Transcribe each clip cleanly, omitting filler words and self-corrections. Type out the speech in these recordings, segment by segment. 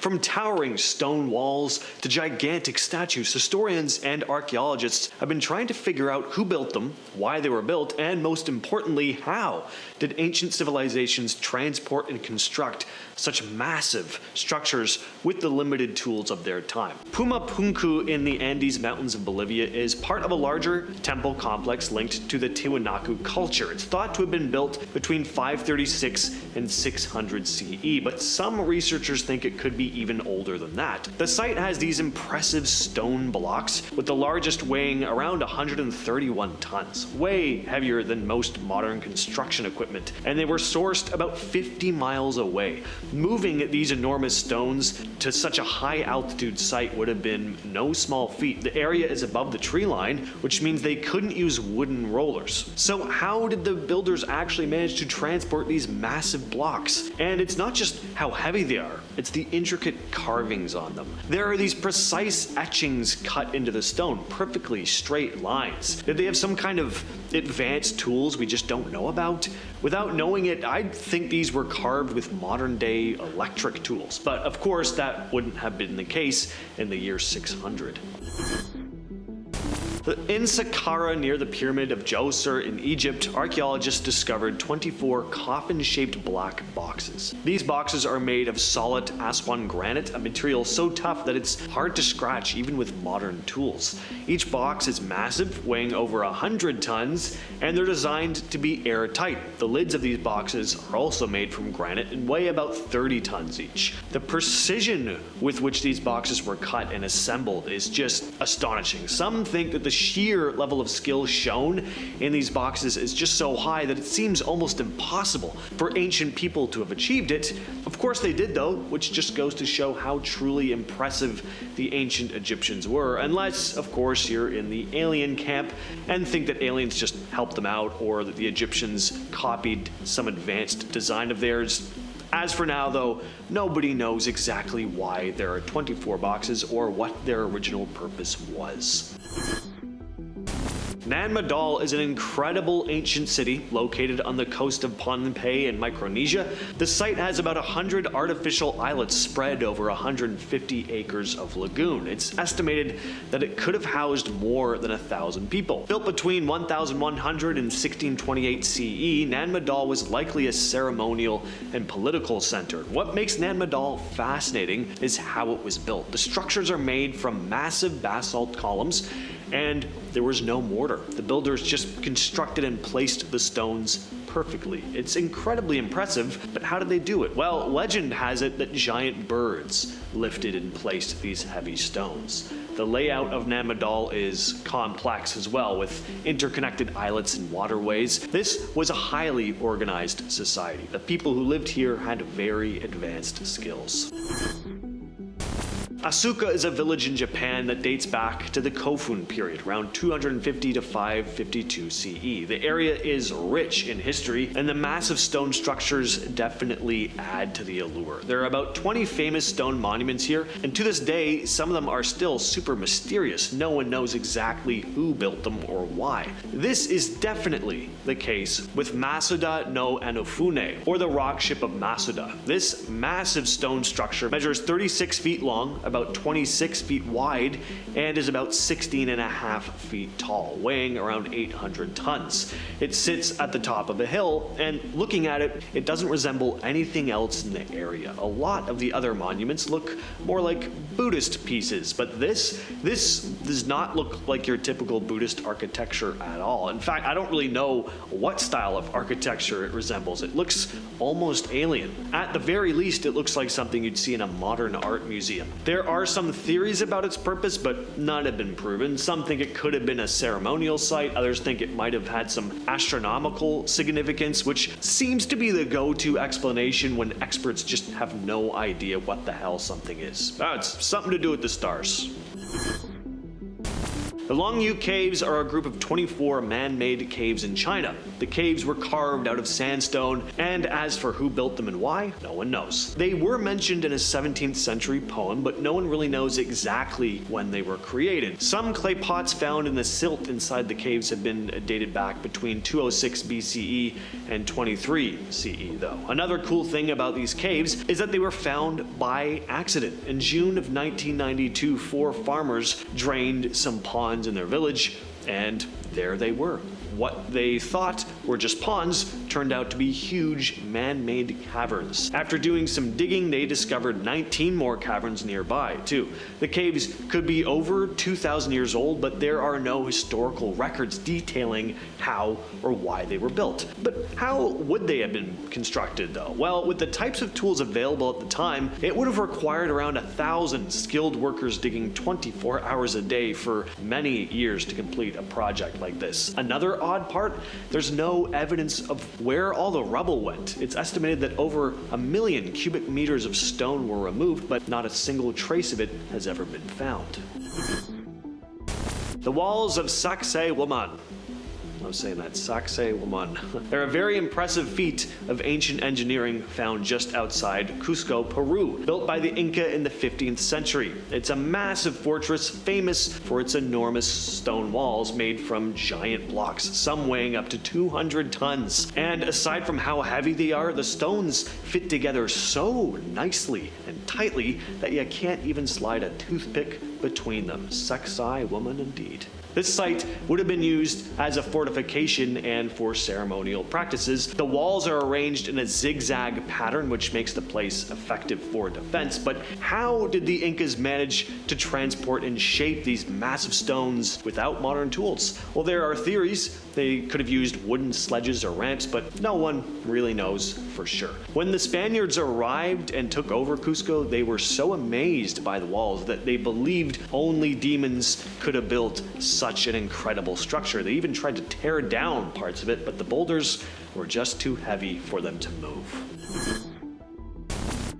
From towering stone walls to gigantic statues, historians and archaeologists have been trying to figure out who built them, why they were built, and most importantly, how did ancient civilizations transport and construct such massive structures with the limited tools of their time. Pumapunku in the Andes Mountains of Bolivia is part of a larger temple complex linked to the Tiwanaku culture. It's thought to have been built between 536 and 600 CE, but some researchers think it could be even older than that. The site has these impressive stone blocks, with the largest weighing around 131 tons, way heavier than most modern construction equipment, and they were sourced about 50 miles away. Moving these enormous stones to such a high altitude site would have been no small feat. The area is above the tree line, which means they couldn't use wooden rollers. So how did the builders actually manage to transport these massive blocks? And it's not just how heavy they are, it's the intricate carvings on them. There are these precise etchings cut into the stone, perfectly straight lines. Did they have some kind of advanced tools we just don't know about? Without knowing it, I'd think these were carved with modern day electric tools, but of course that wouldn't have been the case in the year 600. In Saqqara, near the pyramid of Djoser in Egypt, archaeologists discovered 24 coffin-shaped black boxes. These boxes are made of solid Aswan granite, a material so tough that it's hard to scratch even with modern tools. Each box is massive, weighing over 100 tons, and they're designed to be airtight. The lids of these boxes are also made from granite and weigh about 30 tons each. The precision with which these boxes were cut and assembled is just astonishing. Some think that the sheer level of skill shown in these boxes is just so high that it seems almost impossible for ancient people to have achieved it. Of course they did though, which just goes to show how truly impressive the ancient Egyptians were, unless of course you're in the alien camp and think that aliens just helped them out or that the Egyptians copied some advanced design of theirs. As for now though, nobody knows exactly why there are 24 boxes or what their original purpose was. Nan Madol is an incredible ancient city located on the coast of Pohnpei in Micronesia. The site has about 100 artificial islets spread over 150 acres of lagoon. It's estimated that it could have housed more than 1,000 people. Built between 1100 and 1628 CE, Nan Madol was likely a ceremonial and political center. What makes Nan Madol fascinating is how it was built. The structures are made from massive basalt columns, and there was no mortar. The builders just constructed and placed the stones perfectly. It's incredibly impressive, but how did they do it? Well, legend has it that giant birds lifted and placed these heavy stones. The layout of Nan Madol is complex as well, with interconnected islets and waterways. This was a highly organized society. The people who lived here had very advanced skills. Asuka is a village in Japan that dates back to the Kofun period, around 250 to 552 CE. The area is rich in history, and the massive stone structures definitely add to the allure. There are about 20 famous stone monuments here, and to this day, some of them are still super mysterious. No one knows exactly who built them or why. This is definitely the case with Masuda no Anofune, or the rock ship of Masuda. This massive stone structure measures 36 feet long, about 26 feet wide, and is about 16.5 feet tall, weighing around 800 tons. It sits at the top of a hill, and looking at it, it doesn't resemble anything else in the area. A lot of the other monuments look more like Buddhist pieces, but this does not look like your typical Buddhist architecture at all. In fact, I don't really know what style of architecture it resembles. It looks almost alien. At the very least, it looks like something you'd see in a modern art museum. There are some theories about its purpose, but none have been proven. Some think it could have been a ceremonial site, others think it might have had some astronomical significance, which seems to be the go-to explanation when experts just have no idea what the hell something is. It's something to do with the stars. The Longyou Caves are a group of 24 man-made caves in China. The caves were carved out of sandstone, and as for who built them and why, no one knows. They were mentioned in a 17th century poem, but no one really knows exactly when they were created. Some clay pots found in the silt inside the caves have been dated back between 206 BCE and 23 CE though. Another cool thing about these caves is that they were found by accident. In June of 1992, 4 farmers drained some ponds in their village, and there they were. What they thought were just ponds turned out to be huge man-made caverns. After doing some digging, they discovered 19 more caverns nearby, too. The caves could be over 2,000 years old, but there are no historical records detailing how or why they were built. But how would they have been constructed, though? Well, with the types of tools available at the time, it would have required around 1,000 skilled workers digging 24 hours a day for many years to complete a project like this. Another odd part, there's no evidence of where all the rubble went. It's estimated that over 1 million cubic meters of stone were removed, but not a single trace of it has ever been found. The walls of Sacsayhuaman. I was saying that, Sacsayhuaman. They're a very impressive feat of ancient engineering found just outside Cusco, Peru, built by the Inca in the 15th century. It's a massive fortress famous for its enormous stone walls made from giant blocks, some weighing up to 200 tons. And aside from how heavy they are, the stones fit together so nicely and tightly that you can't even slide a toothpick between them. Sacsayhuaman indeed. This site would have been used as a fortification and for ceremonial practices. The walls are arranged in a zigzag pattern, which makes the place effective for defense. But how did the Incas manage to transport and shape these massive stones without modern tools? Well, there are theories. They could have used wooden sledges or ramps, but no one really knows for sure. When the Spaniards arrived and took over Cusco, they were so amazed by the walls that they believed only demons could have built such an incredible structure. They even tried to tear down parts of it, but the boulders were just too heavy for them to move.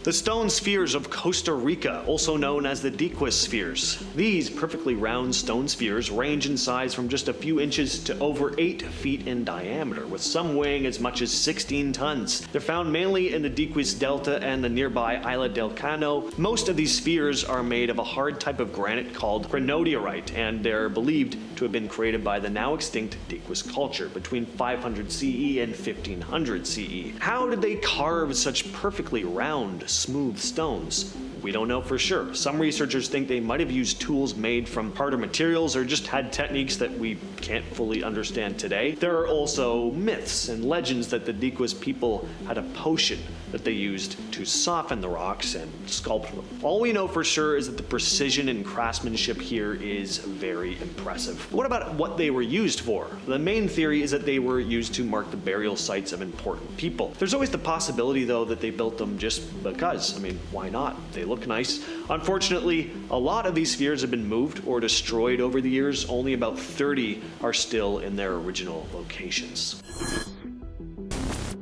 The stone spheres of Costa Rica, also known as the Dique spheres. These perfectly round stone spheres range in size from just a few inches to over 8 feet in diameter, with some weighing as much as 16 tons. They're found mainly in the Dique Delta and the nearby Isla del Cano. Most of these spheres are made of a hard type of granite called granodiorite, and they're believed to have been created by the now extinct Dique culture between 500 CE and 1500 CE. How did they carve such perfectly round, smooth stones? We don't know for sure. Some researchers think they might have used tools made from harder materials or just had techniques that we can't fully understand today. There are also myths and legends that the Dique people had a potion that they used to soften the rocks and sculpt them. All we know for sure is that the precision and craftsmanship here is very impressive. What about what they were used for? The main theory is that they were used to mark the burial sites of important people. There's always the possibility though that they built them just because. I mean, why not? They look nice. Unfortunately, a lot of these spheres have been moved or destroyed over the years. Only about 30 are still in their original locations.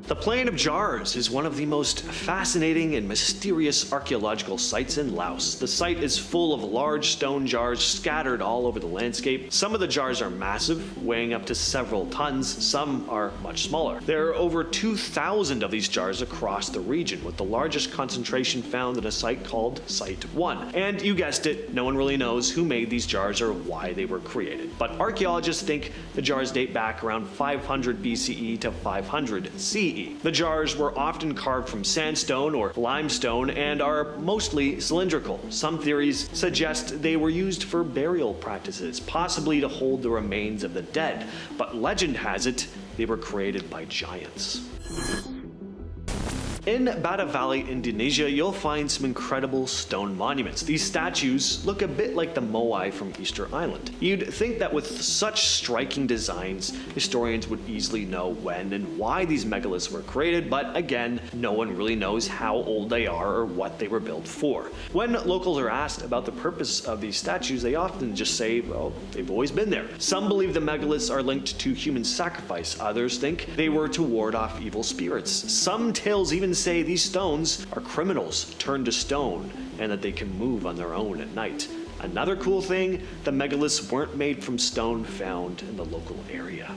The Plain of Jars is one of the most fascinating and mysterious archaeological sites in Laos. The site is full of large stone jars scattered all over the landscape. Some of the jars are massive, weighing up to several tons. Some are much smaller. There are over 2,000 of these jars across the region, with the largest concentration found at a site called Site 1. And you guessed it, no one really knows who made these jars or why they were created. But archaeologists think the jars date back around 500 BCE to 500 CE. The jars were often carved from sandstone or limestone and are mostly cylindrical. Some theories suggest they were used for burial practices, possibly to hold the remains of the dead, but legend has it they were created by giants. In Bata Valley, Indonesia, you'll find some incredible stone monuments. These statues look a bit like the moai from Easter Island. You'd think that with such striking designs, historians would easily know when and why these megaliths were created, but again, no one really knows how old they are or what they were built for. When locals are asked about the purpose of these statues, they often just say, well, they've always been there. Some believe the megaliths are linked to human sacrifice. Others think they were to ward off evil spirits. Some tales even even say these stones are criminals turned to stone and that they can move on their own at night. Another cool thing, the megaliths weren't made from stone found in the local area.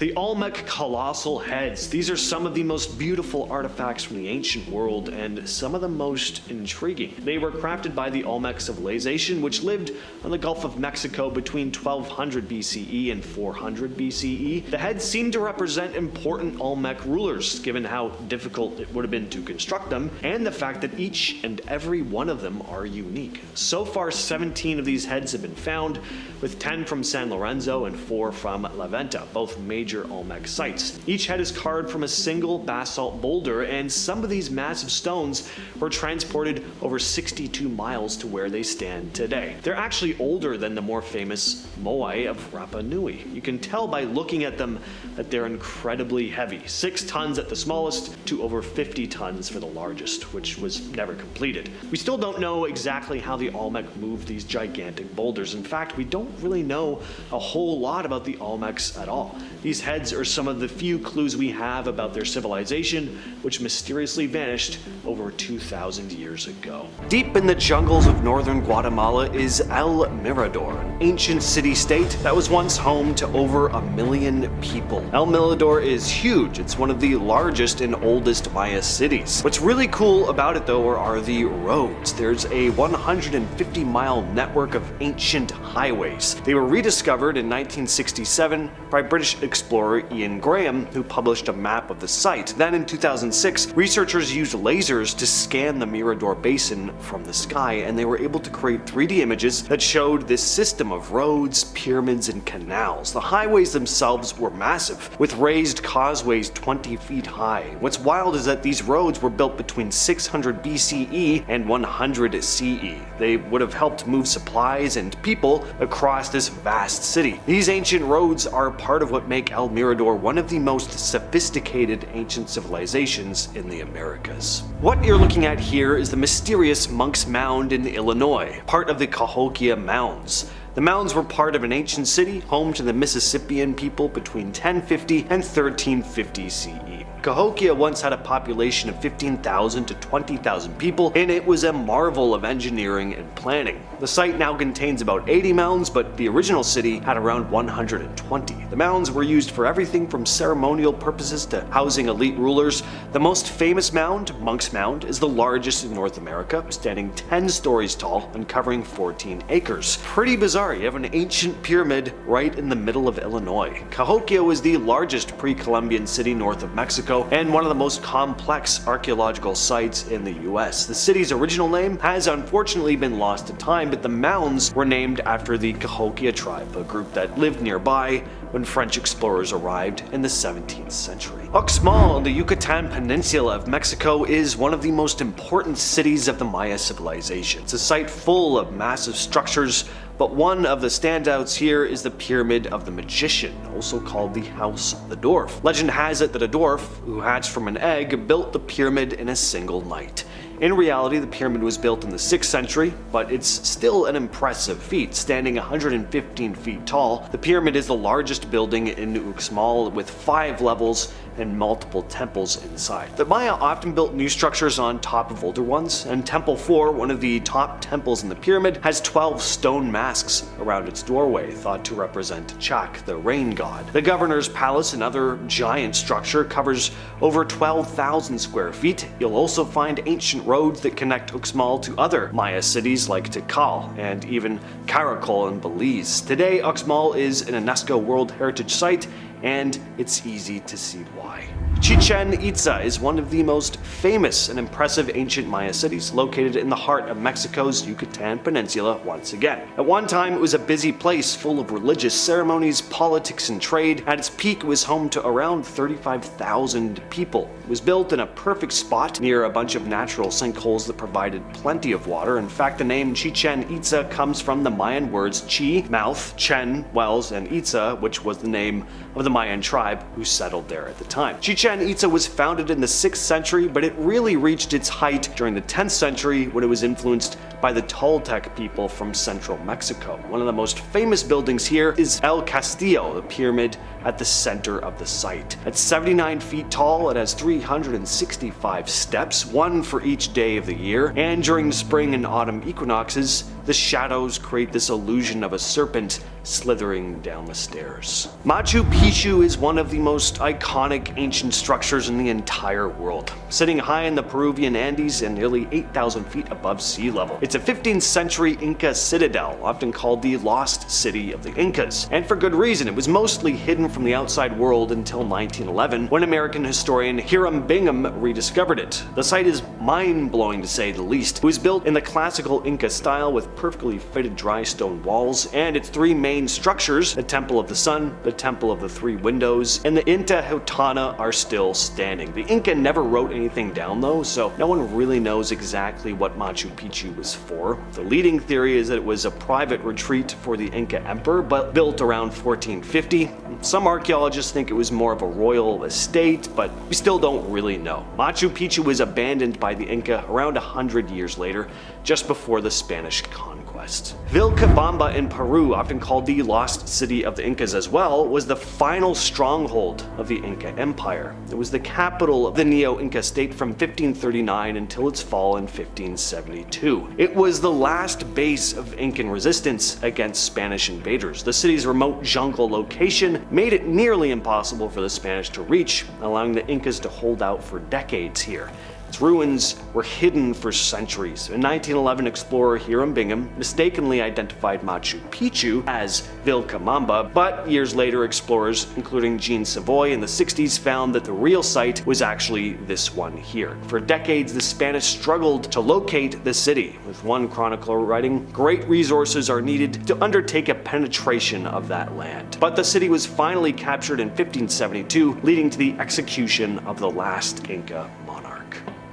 The Olmec colossal heads. These are some of the most beautiful artifacts from the ancient world and some of the most intriguing. They were crafted by the Olmec civilization, which lived on the Gulf of Mexico between 1200 BCE and 400 BCE. The heads seem to represent important Olmec rulers, given how difficult it would have been to construct them, and the fact that each and every one of them are unique. So far, 17 of these heads have been found, with 10 from San Lorenzo and 4 from La Venta, both major Olmec sites. Each head is carved from a single basalt boulder, and some of these massive stones were transported over 62 miles to where they stand today. They're actually older than the more famous moai of Rapa Nui. You can tell by looking at them that they're incredibly heavy, 6 tons at the smallest to over 50 tons for the largest, which was never completed. We still don't know exactly how the Olmec moved these gigantic boulders. In fact, we don't really know a whole lot about the Olmecs at all. These heads are some of the few clues we have about their civilization, which mysteriously vanished over 2,000 years ago. Deep in the jungles of northern Guatemala is El Mirador, an ancient city-state that was once home to over 1 million people. El Mirador is huge. It's one of the largest and oldest Maya cities. What's really cool about it, though, are the roads. There's a 150-mile network of ancient highways. They were rediscovered in 1967 by British explorer Ian Graham, who published a map of the site. Then in 2006, researchers used lasers to scan the Mirador Basin from the sky, and they were able to create 3D images that showed this system of roads, pyramids, and canals. The highways themselves were massive, with raised causeways 20 feet high. What's wild is that these roads were built between 600 BCE and 100 CE. They would have helped move supplies and people across this vast city. These ancient roads are part of what make El Mirador one of the most sophisticated ancient civilizations in the Americas. What you're looking at here is the mysterious Monk's Mound in Illinois, part of the Cahokia Mounds. The mounds were part of an ancient city home to the Mississippian people between 1050 and 1350 CE. Cahokia once had a population of 15,000 to 20,000 people, and it was a marvel of engineering and planning. The site now contains about 80 mounds, but the original city had around 120. The mounds were used for everything from ceremonial purposes to housing elite rulers. The most famous mound, Monk's Mound, is the largest in North America, standing 10 stories tall and covering 14 acres. Pretty bizarre, you have an ancient pyramid right in the middle of Illinois. Cahokia was the largest pre-Columbian city north of Mexico and one of the most complex archaeological sites in the US. The city's original name has unfortunately been lost to time, but the mounds were named after the Cahokia tribe, a group that lived nearby when French explorers arrived in the 17th century. Uxmal on the Yucatan Peninsula of Mexico is one of the most important cities of the Maya civilization. It's a site full of massive structures, but one of the standouts here is the Pyramid of the Magician, also called the House of the Dwarf. Legend has it that a dwarf, who hatched from an egg, built the pyramid in a single night. In reality, the pyramid was built in the 6th century, but it's still an impressive feat. Standing 115 feet tall, the pyramid is the largest building in Uxmal, with 5 levels and multiple temples inside. The Maya often built new structures on top of older ones, and Temple 4, one of the top temples in the pyramid, has 12 stone masks around its doorway, thought to represent Chak, the rain god. The governor's palace, another giant structure, covers over 12,000 square feet. You'll also find ancient roads that connect Uxmal to other Maya cities like Tikal and even Caracol in Belize. Today, Uxmal is an UNESCO World Heritage Site, and it's easy to see why. Chichen Itza is one of the most famous and impressive ancient Maya cities, located in the heart of Mexico's Yucatan Peninsula once again. At one time, it was a busy place full of religious ceremonies, politics, and trade. At its peak, it was home to around 35,000 people. It was built in a perfect spot near a bunch of natural sinkholes that provided plenty of water. In fact, the name Chichen Itza comes from the Mayan words chi, mouth, chen, wells, and Itza, which was the name of the Mayan tribe who settled there at the time. Chichen Itza was founded in the 6th century, but it really reached its height during the 10th century when it was influenced by the Toltec people from central Mexico. One of the most famous buildings here is El Castillo, the pyramid at the center of the site. At 79 feet tall, it has 365 steps, one for each day of the year, and during the spring and autumn equinoxes, the shadows create this illusion of a serpent slithering down the stairs. Machu Picchu is one of the most iconic ancient structures in the entire world, sitting high in the Peruvian Andes and nearly 8,000 feet above sea level. It's a 15th century Inca citadel, often called the Lost City of the Incas, and for good reason. It was mostly hidden from the outside world until 1911, when American historian Hiram Bingham rediscovered it. The site is mind-blowing to say the least. It was built in the classical Inca style with perfectly fitted dry stone walls, and its three main structures, the Temple of the Sun, the Temple of the Three Windows, and the Intihuatana are still standing. The Inca never wrote anything down though, so no one really knows exactly what Machu Picchu was for. The leading theory is that it was a private retreat for the Inca emperor, but built around 1450. Some archaeologists think it was more of a royal estate, but we still don't really know. Machu Picchu was abandoned by the Inca around 100 years later, just before the Spanish conquest. Vilcabamba in Peru, often called the Lost City of the Incas as well, was the final stronghold of the Inca Empire. It was the capital of the Neo-Inca state from 1539 until its fall in 1572. It was the last base of Incan resistance against Spanish invaders. The city's remote jungle location made it nearly impossible for the Spanish to reach, allowing the Incas to hold out for decades here. Its ruins were hidden for centuries. In 1911, explorer Hiram Bingham mistakenly identified Machu Picchu as Vilcabamba, but years later explorers, including Jean Savoy in the 60s, found that the real site was actually this one here. For decades, the Spanish struggled to locate the city, with one chronicler writing, "Great resources are needed to undertake a penetration of that land." But the city was finally captured in 1572, leading to the execution of the last Inca monarch.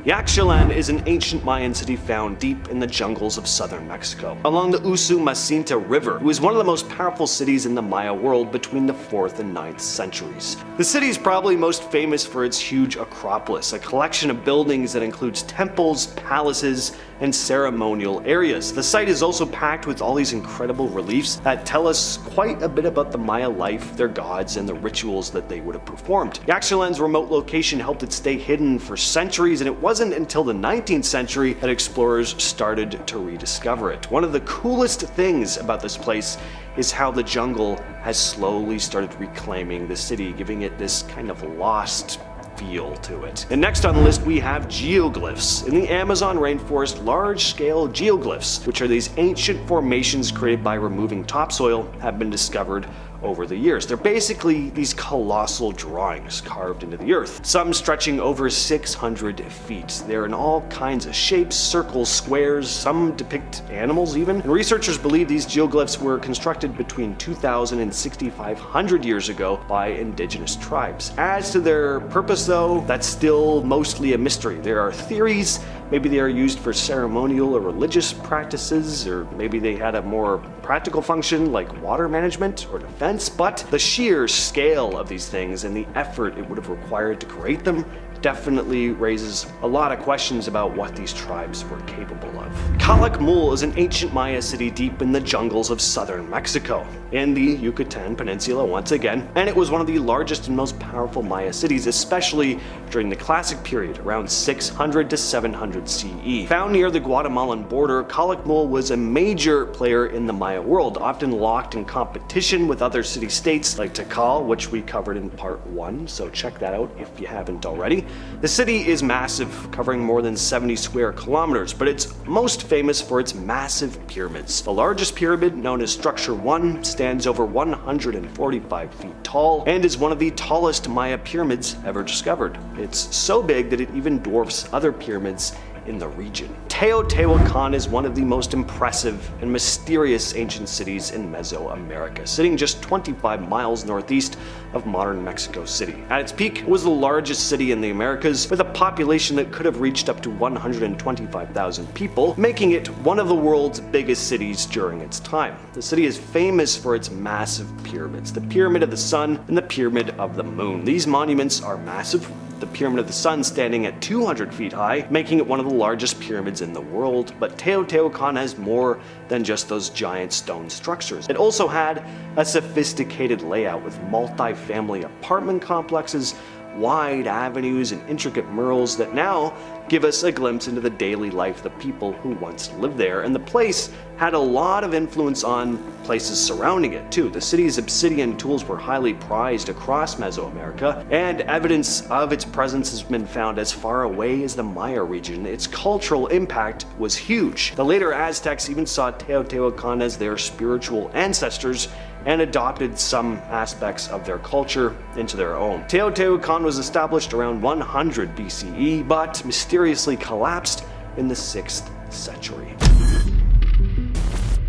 Yaxchilan is an ancient Mayan city found deep in the jungles of southern Mexico, along the Usumacinta River. It was one of the most powerful cities in the Maya world between the 4th and 9th centuries. The city is probably most famous for its huge acropolis, a collection of buildings that includes temples, palaces, and ceremonial areas. The site is also packed with all these incredible reliefs that tell us quite a bit about the Maya life, their gods, and the rituals that they would have performed. Yaxchilan's remote location helped it stay hidden for centuries, and it wasn't until the 19th century that explorers started to rediscover it. One of the coolest things about this place is how the jungle has slowly started reclaiming the city, giving it this kind of lost feel to it. And next on the list we have geoglyphs. In the Amazon rainforest, large-scale geoglyphs, which are these ancient formations created by removing topsoil, have been discovered over the years. They're basically these colossal drawings carved into the earth, some stretching over 600 feet. They're in all kinds of shapes, circles, squares, some depict animals even. And researchers believe these geoglyphs were constructed between 2,000 and 6,500 years ago by indigenous tribes. As to their purpose though, that's still mostly a mystery. There are theories. Maybe they are used for ceremonial or religious practices, or maybe they had a more practical function like water management or defense, but the sheer scale of these things and the effort it would have required to create them definitely raises a lot of questions about what these tribes were capable of. Calakmul is an ancient Maya city deep in the jungles of southern Mexico, in the Yucatan Peninsula once again, and it was one of the largest and most powerful Maya cities, especially during the Classic period, around 600 to 700 CE. Found near the Guatemalan border, Calakmul was a major player in the Maya world, often locked in competition with other city-states like Tikal, which we covered in part 1, so check that out if you haven't already. The city is massive, covering more than 70 square kilometers, but it's most famous for its massive pyramids. The largest pyramid, known as Structure 1, stands over 145 feet tall and is one of the tallest Maya pyramids ever discovered. It's so big that it even dwarfs other pyramids in the region. Teotihuacan is one of the most impressive and mysterious ancient cities in Mesoamerica, sitting just 25 miles northeast of modern Mexico City. At its peak, it was the largest city in the Americas, with a population that could have reached up to 125,000 people, making it one of the world's biggest cities during its time. The city is famous for its massive pyramids, the Pyramid of the Sun and the Pyramid of the Moon. These monuments are massive, the Pyramid of the Sun standing at 200 feet high, making it one of the largest pyramids in the world. But Teotihuacan has more than just those giant stone structures. It also had a sophisticated layout with multi-family apartment complexes, wide avenues, and intricate murals that now give us a glimpse into the daily life of the people who once lived there. And the place had a lot of influence on places surrounding it too. The city's obsidian tools were highly prized across Mesoamerica, and evidence of its presence has been found as far away as the Maya region. Its cultural impact was huge. The later Aztecs even saw Teotihuacan as their spiritual ancestors and adopted some aspects of their culture into their own. Teotihuacan was established around 100 BCE, but mysteriously collapsed in the 6th century.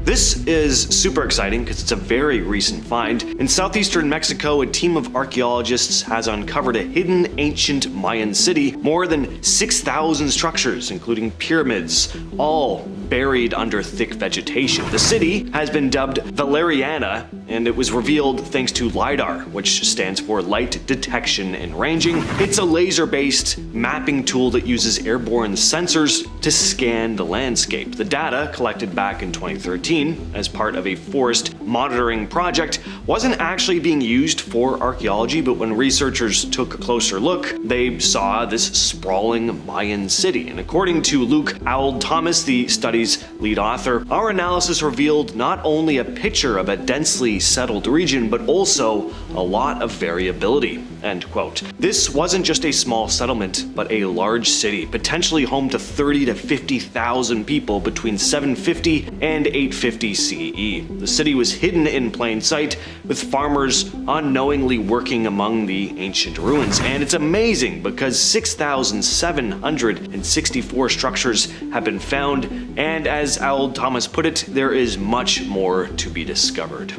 This is super exciting because it's a very recent find. In southeastern Mexico, a team of archaeologists has uncovered a hidden ancient Mayan city, more than 6,000 structures, including pyramids, all buried under thick vegetation. The city has been dubbed Valeriana, and it was revealed thanks to LiDAR, which stands for Light Detection and Ranging. It's a laser-based mapping tool that uses airborne sensors to scan the landscape. The data, collected back in 2013, as part of a forest monitoring project, wasn't actually being used for archaeology, but when researchers took a closer look, they saw this sprawling Mayan city. And according to Luke Auld Thomas, the study's lead author, our analysis revealed not only a picture of a densely settled region, but also a lot of variability. End quote. This wasn't just a small settlement, but a large city, potentially home to 30 to 50,000 people between 750 and 850 CE. The city was hidden in plain sight, with farmers unknowingly working among the ancient ruins. And it's amazing because 6,764 structures have been found, and as Auld Thomas put it, there is much more to be discovered.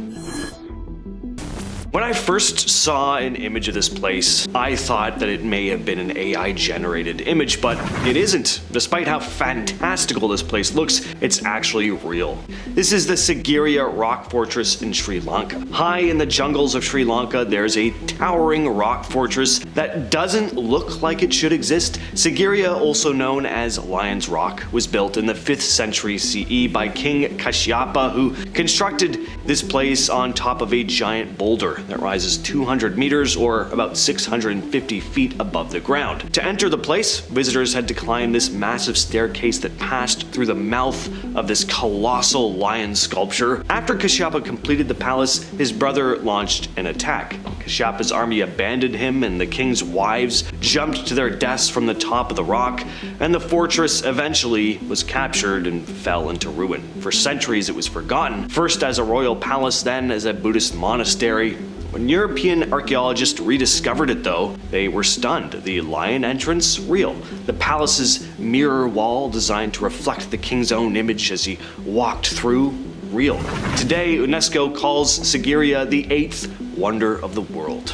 When I first saw an image of this place, I thought that it may have been an AI-generated image, but it isn't. Despite how fantastical this place looks, it's actually real. This is the Sigiriya rock fortress in Sri Lanka. High in the jungles of Sri Lanka, there's a towering rock fortress that doesn't look like it should exist. Sigiriya, also known as Lion's Rock, was built in the 5th century CE by King Kashyapa, who constructed this place on top of a giant boulder that rises 200 meters or about 650 feet above the ground. To enter the place, visitors had to climb this massive staircase that passed through the mouth of this colossal lion sculpture. After Kashyapa completed the palace, his brother launched an attack. Kashyapa's army abandoned him, and the king's wives jumped to their deaths from the top of the rock, and the fortress eventually was captured and fell into ruin. For centuries it was forgotten, first as a royal palace, then as a Buddhist monastery. When European archaeologists rediscovered it though, they were stunned. The lion entrance, real. The palace's mirror wall, designed to reflect the king's own image as he walked through, real. Today, UNESCO calls Sigiriya the 8th wonder of the world.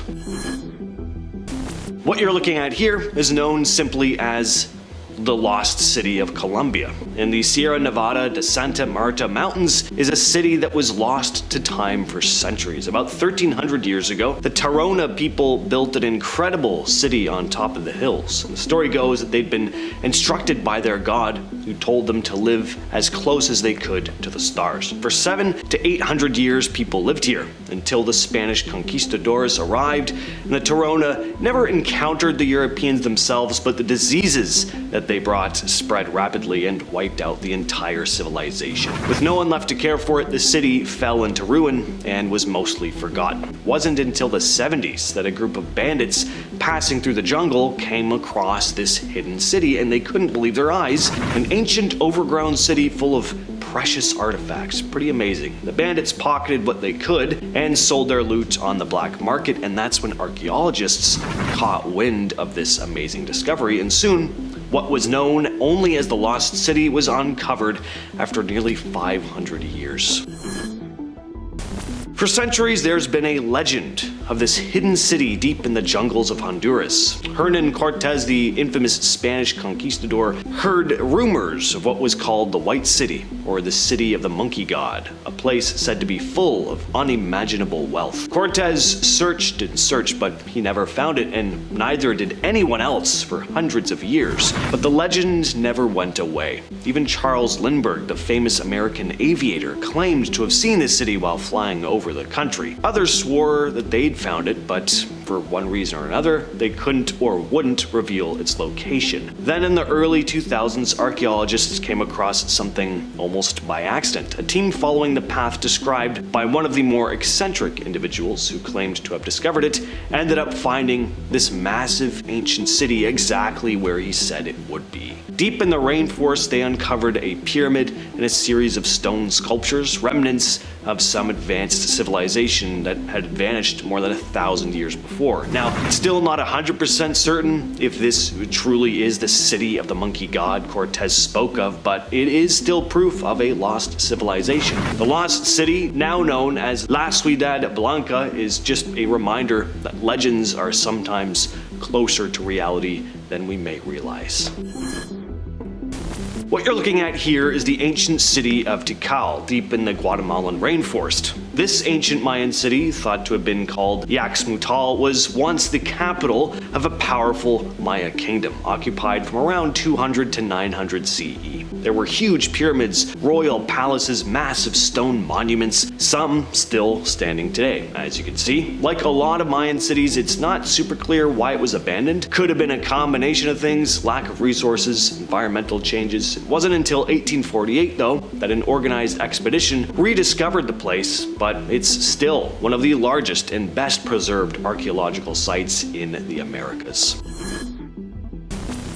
What you're looking at here is known simply as the Lost City of Colombia. In the Sierra Nevada de Santa Marta Mountains is a city that was lost to time for centuries. About 1,300 years ago, the Tairona people built an incredible city on top of the hills. And the story goes that they'd been instructed by their god, who told them to live as close as they could to the stars. For 700 to 800 years, people lived here until the Spanish conquistadors arrived, and the Tairona never encountered the Europeans themselves, but the diseases that they brought spread rapidly and wiped out the entire civilization. With no one left to care for it, the city fell into ruin and was mostly forgotten. It wasn't until the 70s that a group of bandits passing through the jungle came across this hidden city, and they couldn't believe their eyes. An ancient overgrown city full of precious artifacts. Pretty amazing. The bandits pocketed what they could and sold their loot on the black market, and that's when archaeologists caught wind of this amazing discovery, and soon what was known only as the Lost City was uncovered after nearly 500 years. For centuries, there's been a legend of this hidden city deep in the jungles of Honduras. Hernan Cortés, the infamous Spanish conquistador, heard rumors of what was called the White City, or the City of the Monkey God, a place said to be full of unimaginable wealth. Cortés searched and searched, but he never found it, and neither did anyone else for hundreds of years. But the legend never went away. Even Charles Lindbergh, the famous American aviator, claimed to have seen this city while flying over the country. Others swore that they'd found it, but for one reason or another, they couldn't or wouldn't reveal its location. Then in the early 2000s, archaeologists came across something almost by accident. A team following the path described by one of the more eccentric individuals who claimed to have discovered it ended up finding this massive ancient city exactly where he said it would be. Deep in the rainforest, they uncovered a pyramid and a series of stone sculptures, remnants of some advanced civilization that had vanished more than 1,000 years before. Now, it's still not 100% certain if this truly is the city of the monkey god Cortés spoke of, but it is still proof of a lost civilization. The lost city, now known as La Ciudad Blanca, is just a reminder that legends are sometimes closer to reality than we may realize. What you're looking at here is the ancient city of Tikal, deep in the Guatemalan rainforest. This ancient Mayan city, thought to have been called Yaxmutal, was once the capital of a powerful Maya kingdom, occupied from around 200 to 900 CE. There were huge pyramids, royal palaces, massive stone monuments, some still standing today, as you can see. Like a lot of Mayan cities, it's not super clear why it was abandoned. Could have been a combination of things, lack of resources, environmental changes. It wasn't until 1848, though, that an organized expedition rediscovered the place, but it's still one of the largest and best preserved archaeological sites in the Americas.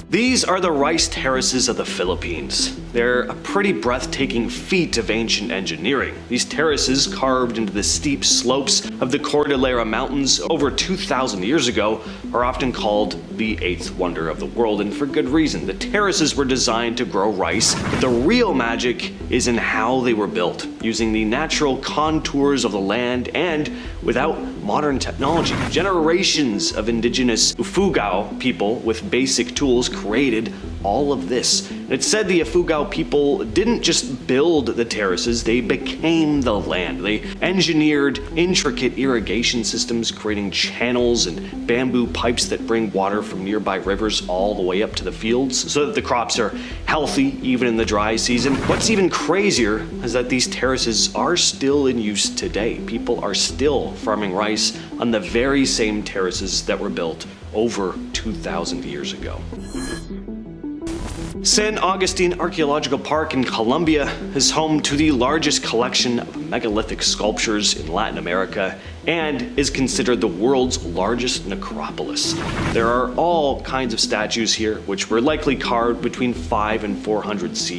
These are the rice terraces of the Philippines. They're a pretty breathtaking feat of ancient engineering. These terraces, carved into the steep slopes of the Cordillera Mountains over 2,000 years ago, are often called the eighth wonder of the world, and for good reason. The terraces were designed to grow rice, but the real magic is in how they were built, using the natural contours of the land and without modern technology. Generations of indigenous Ifugao people with basic tools created all of this. It's said the Ifugao people didn't just build the terraces, they became the land. They engineered intricate irrigation systems, creating channels and bamboo pipes that bring water from nearby rivers all the way up to the fields so that the crops are healthy even in the dry season. What's even crazier is that these terraces are still in use today. People are still farming rice on the very same terraces that were built over 2,000 years ago. San Agustin Archaeological Park in Colombia is home to the largest collection of megalithic sculptures in Latin America and is considered the world's largest necropolis. There are all kinds of statues here, which were likely carved between 5 and 400 CE.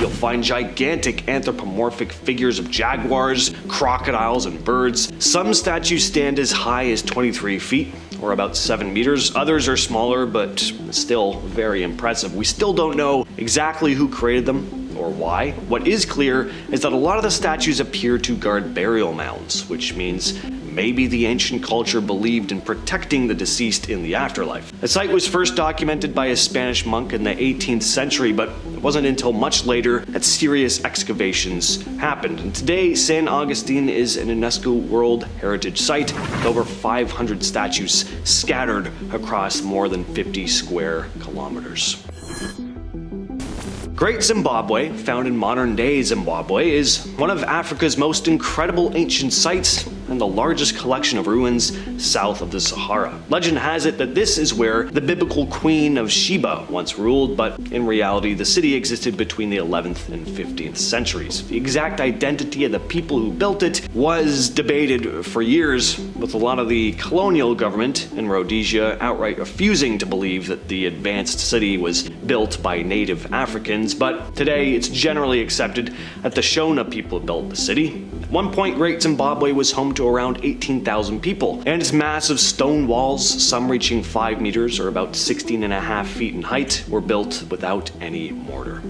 You'll find gigantic anthropomorphic figures of jaguars, crocodiles, and birds. Some statues stand as high as 23 feet, or about 7 meters. Others are smaller, but still very impressive. We still don't know exactly who created them or why. What is clear is that a lot of the statues appear to guard burial mounds, which means maybe the ancient culture believed in protecting the deceased in the afterlife. The site was first documented by a Spanish monk in the 18th century, but it wasn't until much later that serious excavations happened. And today, San Agustin is an UNESCO World Heritage Site with over 500 statues scattered across more than 50 square kilometers. Great Zimbabwe, found in modern-day Zimbabwe, is one of Africa's most incredible ancient sites and the largest collection of ruins south of the Sahara. Legend has it that this is where the biblical Queen of Sheba once ruled, but in reality the city existed between the 11th and 15th centuries. The exact identity of the people who built it was debated for years, with a lot of the colonial government in Rhodesia outright refusing to believe that the advanced city was built by native Africans, but today it's generally accepted that the Shona people built the city. At one point, Great Zimbabwe was home to around 18,000 people, and its massive stone walls, some reaching 5 meters or about 16.5 feet in height, were built without any mortar.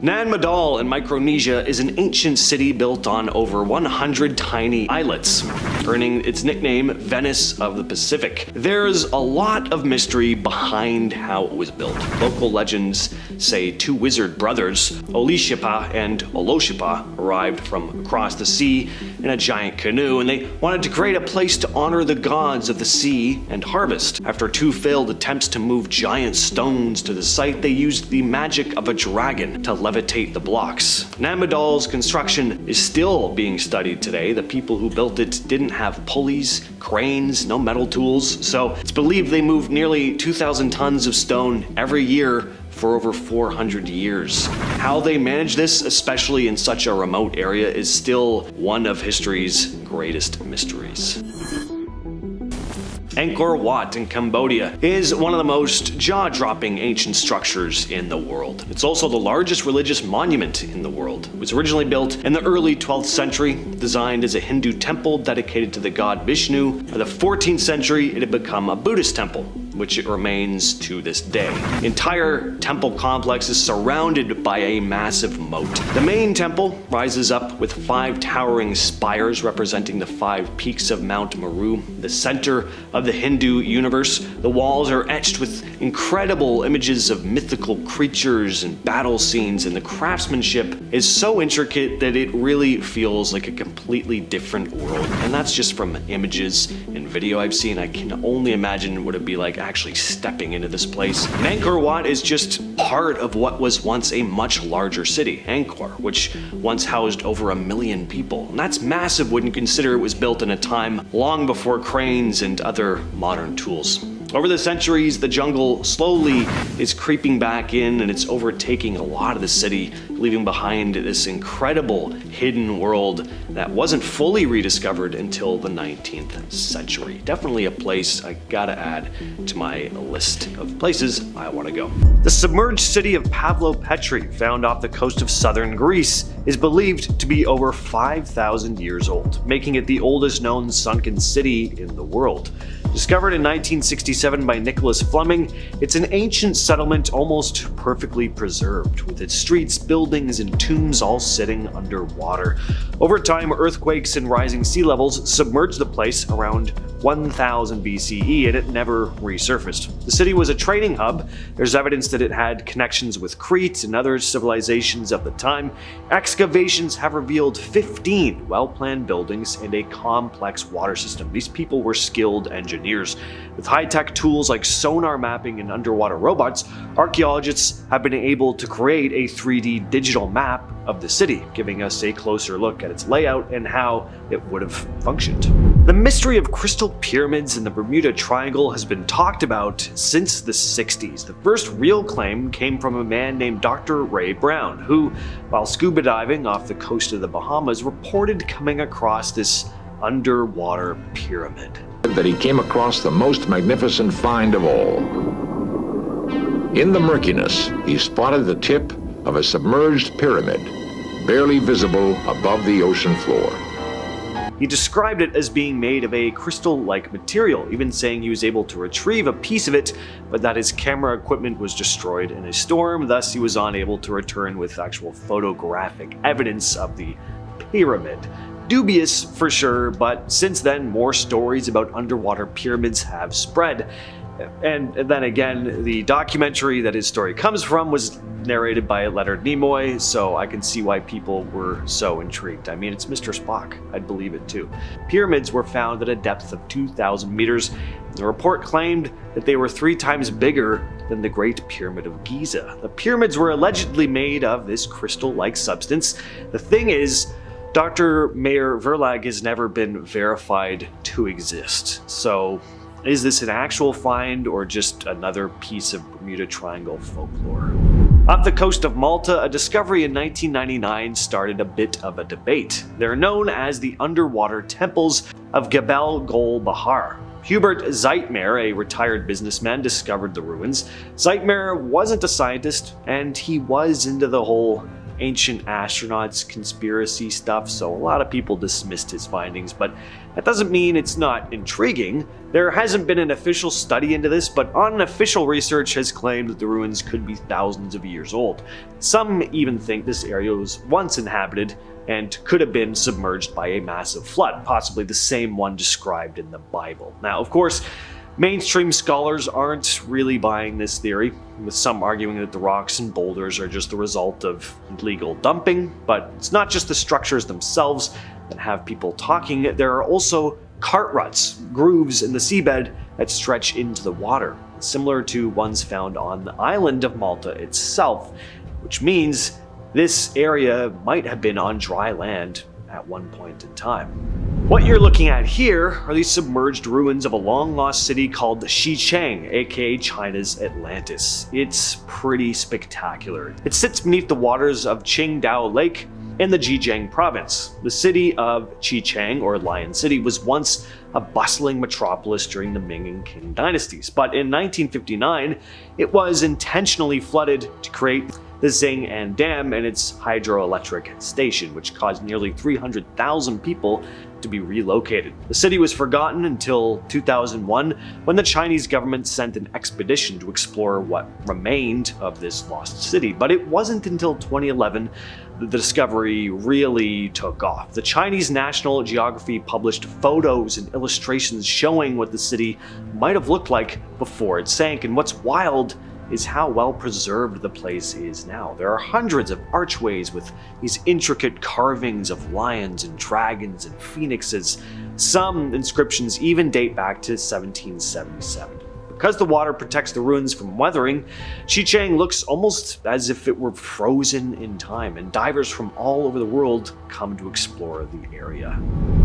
Nan Madol in Micronesia is an ancient city built on over 100 tiny islets, earning its nickname Venice of the Pacific. There's a lot of mystery behind how it was built. Local legends say two wizard brothers, Olishipa and Oloshipa, arrived from across the sea in a giant canoe, and they wanted to create a place to honor the gods of the sea and harvest. After two failed attempts to move giant stones to the site, they used the magic of a dragon to levitate the blocks. Nan Madol's construction is still being studied today. The people who built it didn't have pulleys, cranes, no metal tools, so it's believed they moved nearly 2,000 tons of stone every year for over 400 years. How they managed this, especially in such a remote area, is still one of history's greatest mysteries. Angkor Wat in Cambodia is one of the most jaw-dropping ancient structures in the world. It's also the largest religious monument in the world. It was originally built in the early 12th century, designed as a Hindu temple dedicated to the god Vishnu. By the 14th century, it had become a Buddhist temple, which it remains to this day. The entire temple complex is surrounded by a massive moat. The main temple rises up with 5 towering spires representing the 5 peaks of Mount Meru, the center of the Hindu universe. The walls are etched with incredible images of mythical creatures and battle scenes, and the craftsmanship is so intricate that it really feels like a completely different world. And that's just from images and video I've seen. I can only imagine what it'd be like actually stepping into this place. And Angkor Wat is just part of what was once a much larger city, Angkor, which once housed over 1 million people. And that's massive when you consider it was built in a time long before cranes and other modern tools. Over the centuries, the jungle slowly is creeping back in, and it's overtaking a lot of the city, leaving behind this incredible hidden world that wasn't fully rediscovered until the 19th century. Definitely a place I gotta add to my list of places I want to go. The submerged city of Pavlo-Petri, found off the coast of southern Greece, is believed to be over 5,000 years old, making it the oldest known sunken city in the world. Discovered in 1967 by Nicholas Fleming, it's an ancient settlement almost perfectly preserved, with its streets, buildings, and tombs all sitting underwater. Over time, earthquakes and rising sea levels submerged the place around 1000 BCE, and it never resurfaced. The city was a trading hub. There's evidence that it had connections with Crete and other civilizations of the time. Excavations have revealed 15 well-planned buildings and a complex water system. These people were skilled engineers. With high-tech tools like sonar mapping and underwater robots, archaeologists have been able to create a 3D digital map of the city, giving us a closer look at its layout and how it would have functioned. The mystery of crystal pyramids in the Bermuda Triangle has been talked about since the 60s. The first real claim came from a man named Dr. Ray Brown, who, while scuba diving off the coast of the Bahamas, reported coming across this underwater pyramid. That he came across the most magnificent find of all. In the murkiness, he spotted the tip of a submerged pyramid, barely visible above the ocean floor. He described it as being made of a crystal-like material, even saying he was able to retrieve a piece of it, but that his camera equipment was destroyed in a storm, thus he was unable to return with actual photographic evidence of the pyramid. Dubious for sure, but since then more stories about underwater pyramids have spread. And then again, the documentary that his story comes from was narrated by Leonard Nimoy, so I can see why people were so intrigued. I mean, it's Mr. Spock. I'd believe it too. Pyramids were found at a depth of 2,000 meters. The report claimed that they were 3 times bigger than the Great Pyramid of Giza. The pyramids were allegedly made of this crystal-like substance. The thing is, Dr. Meyer Verlag has never been verified to exist. So, is this an actual find or just another piece of Bermuda Triangle folklore? Off the coast of Malta, a discovery in 1999 started a bit of a debate. They're known as the underwater temples of Gebel Gol Bahar. Hubert Zeitmer, a retired businessman, discovered the ruins. Zeitmer wasn't a scientist, and he was into the whole ancient astronauts conspiracy stuff, so a lot of people dismissed his findings, but that doesn't mean it's not intriguing. There hasn't been an official study into this, but unofficial research has claimed that the ruins could be thousands of years old. Some even think this area was once inhabited and could have been submerged by a massive flood, possibly the same one described in the Bible. Now, of course, mainstream scholars aren't really buying this theory, with some arguing that the rocks and boulders are just the result of illegal dumping. But it's not just the structures themselves that have people talking. There are also cart ruts, grooves in the seabed that stretch into the water, similar to ones found on the island of Malta itself, which means this area might have been on dry land at one point in time. What you're looking at here are the submerged ruins of a long-lost city called Xicheng, aka China's Atlantis. It's pretty spectacular. It sits beneath the waters of Qingdao Lake in the Zhejiang province. The city of Xicheng, or Lion City, was once a bustling metropolis during the Ming and Qing dynasties, but in 1959 it was intentionally flooded to create the Xing'an Dam and its hydroelectric station, which caused nearly 300,000 people to be relocated. The city was forgotten until 2001, when the Chinese government sent an expedition to explore what remained of this lost city. But it wasn't until 2011 that the discovery really took off. The Chinese National Geography published photos and illustrations showing what the city might have looked like before it sank. And what's wild is how well preserved the place is now. There are hundreds of archways with these intricate carvings of lions and dragons and phoenixes. Some inscriptions even date back to 1777. Because the water protects the ruins from weathering, Xicheng looks almost as if it were frozen in time, and divers from all over the world come to explore the area.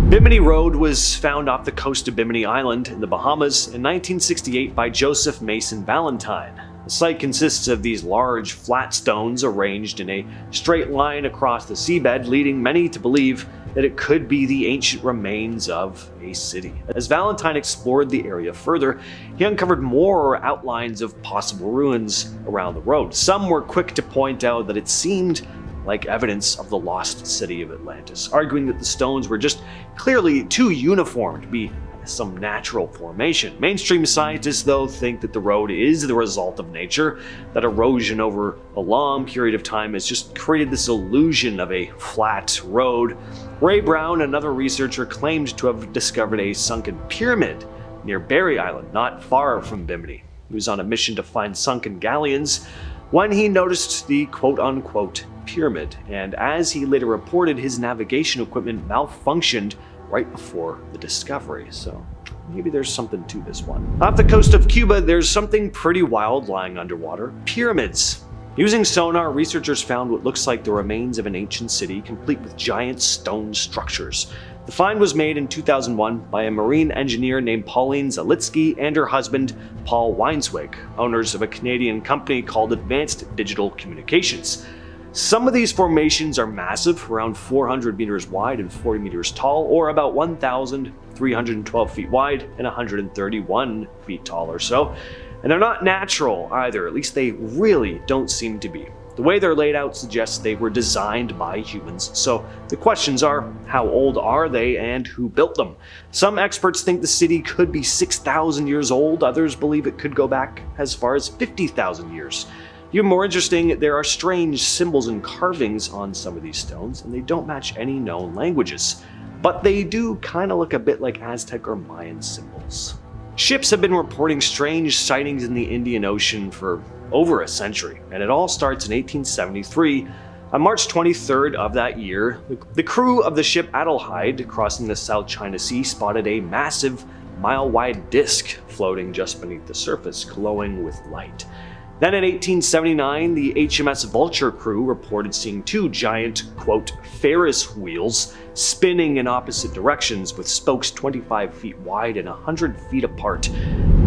Bimini Road was found off the coast of Bimini Island in the Bahamas in 1968 by Joseph Mason Valentine. The site consists of these large, flat stones arranged in a straight line across the seabed, leading many to believe that it could be the ancient remains of a city. As Valentine explored the area further, he uncovered more outlines of possible ruins around the road. Some were quick to point out that it seemed like evidence of the lost city of Atlantis, arguing that the stones were just clearly too uniform to be some natural formation. Mainstream scientists, though, think that the road is the result of nature, that erosion over a long period of time has just created this illusion of a flat road. Ray Brown, another researcher, claimed to have discovered a sunken pyramid near Berry Island, not far from Bimini. He was on a mission to find sunken galleons when he noticed the quote-unquote pyramid, and as he later reported, his navigation equipment malfunctioned right before the discovery, so maybe there's something to this one. Off the coast of Cuba, there's something pretty wild lying underwater: pyramids. Using sonar, researchers found what looks like the remains of an ancient city, complete with giant stone structures. The find was made in 2001 by a marine engineer named Pauline Zalitsky and her husband, Paul Weinswig, owners of a Canadian company called Advanced Digital Communications. Some of these formations are massive, around 400 meters wide and 40 meters tall, or about 1,312 feet wide and 131 feet tall or so. And they're not natural either, at least they really don't seem to be. The way they're laid out suggests they were designed by humans, so the questions are, how old are they and who built them? Some experts think the city could be 6,000 years old, others believe it could go back as far as 50,000 years. Even more interesting, there are strange symbols and carvings on some of these stones, and they don't match any known languages. But they do kind of look a bit like Aztec or Mayan symbols. Ships have been reporting strange sightings in the Indian Ocean for over a century, and it all starts in 1873. On March 23rd of that year, the crew of the ship Adelheid, crossing the South China Sea, spotted a massive, mile-wide disc floating just beneath the surface, glowing with light. Then in 1879, the HMS Vulture crew reported seeing two giant, quote, Ferris wheels spinning in opposite directions with spokes 25 feet wide and 100 feet apart.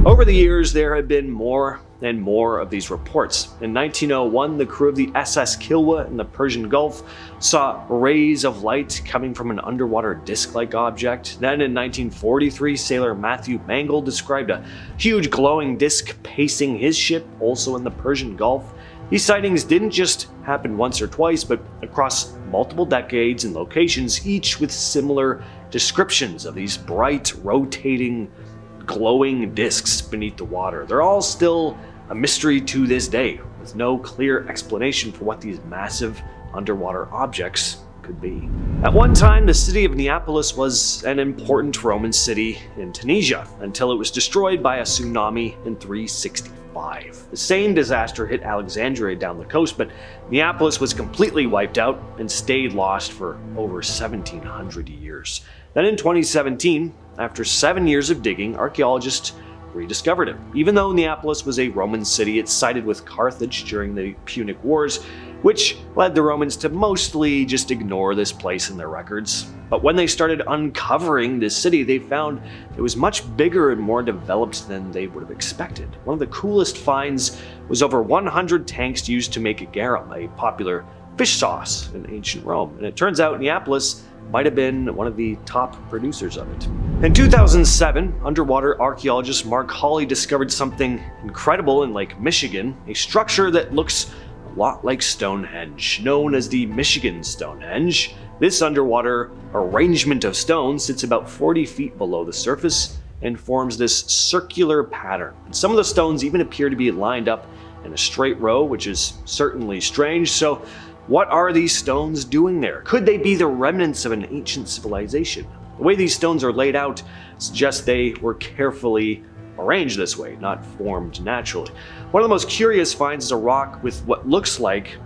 Over the years, there have been more and more of these reports. In 1901, the crew of the SS Kilwa in the Persian Gulf saw rays of light coming from an underwater disc-like object. Then in 1943, sailor Matthew Mangle described a huge glowing disc pacing his ship, also in the Persian Gulf. These sightings didn't just happen once or twice, but across multiple decades and locations, each with similar descriptions of these bright, rotating, glowing discs beneath the water. They're all still a mystery to this day, with no clear explanation for what these massive underwater objects could be. At one time, the city of Neapolis was an important Roman city in Tunisia, until it was destroyed by a tsunami in 365. The same disaster hit Alexandria down the coast, but Neapolis was completely wiped out and stayed lost for over 1,700 years. Then in 2017, after 7 years of digging, archaeologists rediscovered it. Even though Neapolis was a Roman city, it sided with Carthage during the Punic Wars, which led the Romans to mostly just ignore this place in their records. But when they started uncovering this city, they found it was much bigger and more developed than they would have expected. One of the coolest finds was over 100 tanks used to make garum, a popular fish sauce in ancient Rome. And it turns out Neapolis might have been one of the top producers of it. In 2007, underwater archaeologist Mark Hawley discovered something incredible in Lake Michigan, a structure that looks a lot like Stonehenge, known as the Michigan Stonehenge. This underwater arrangement of stones sits about 40 feet below the surface and forms this circular pattern. And some of the stones even appear to be lined up in a straight row, which is certainly strange. So what are these stones doing there? Could they be the remnants of an ancient civilization? The way these stones are laid out suggests they were carefully arranged this way, not formed naturally. One of the most curious finds is a rock with what looks like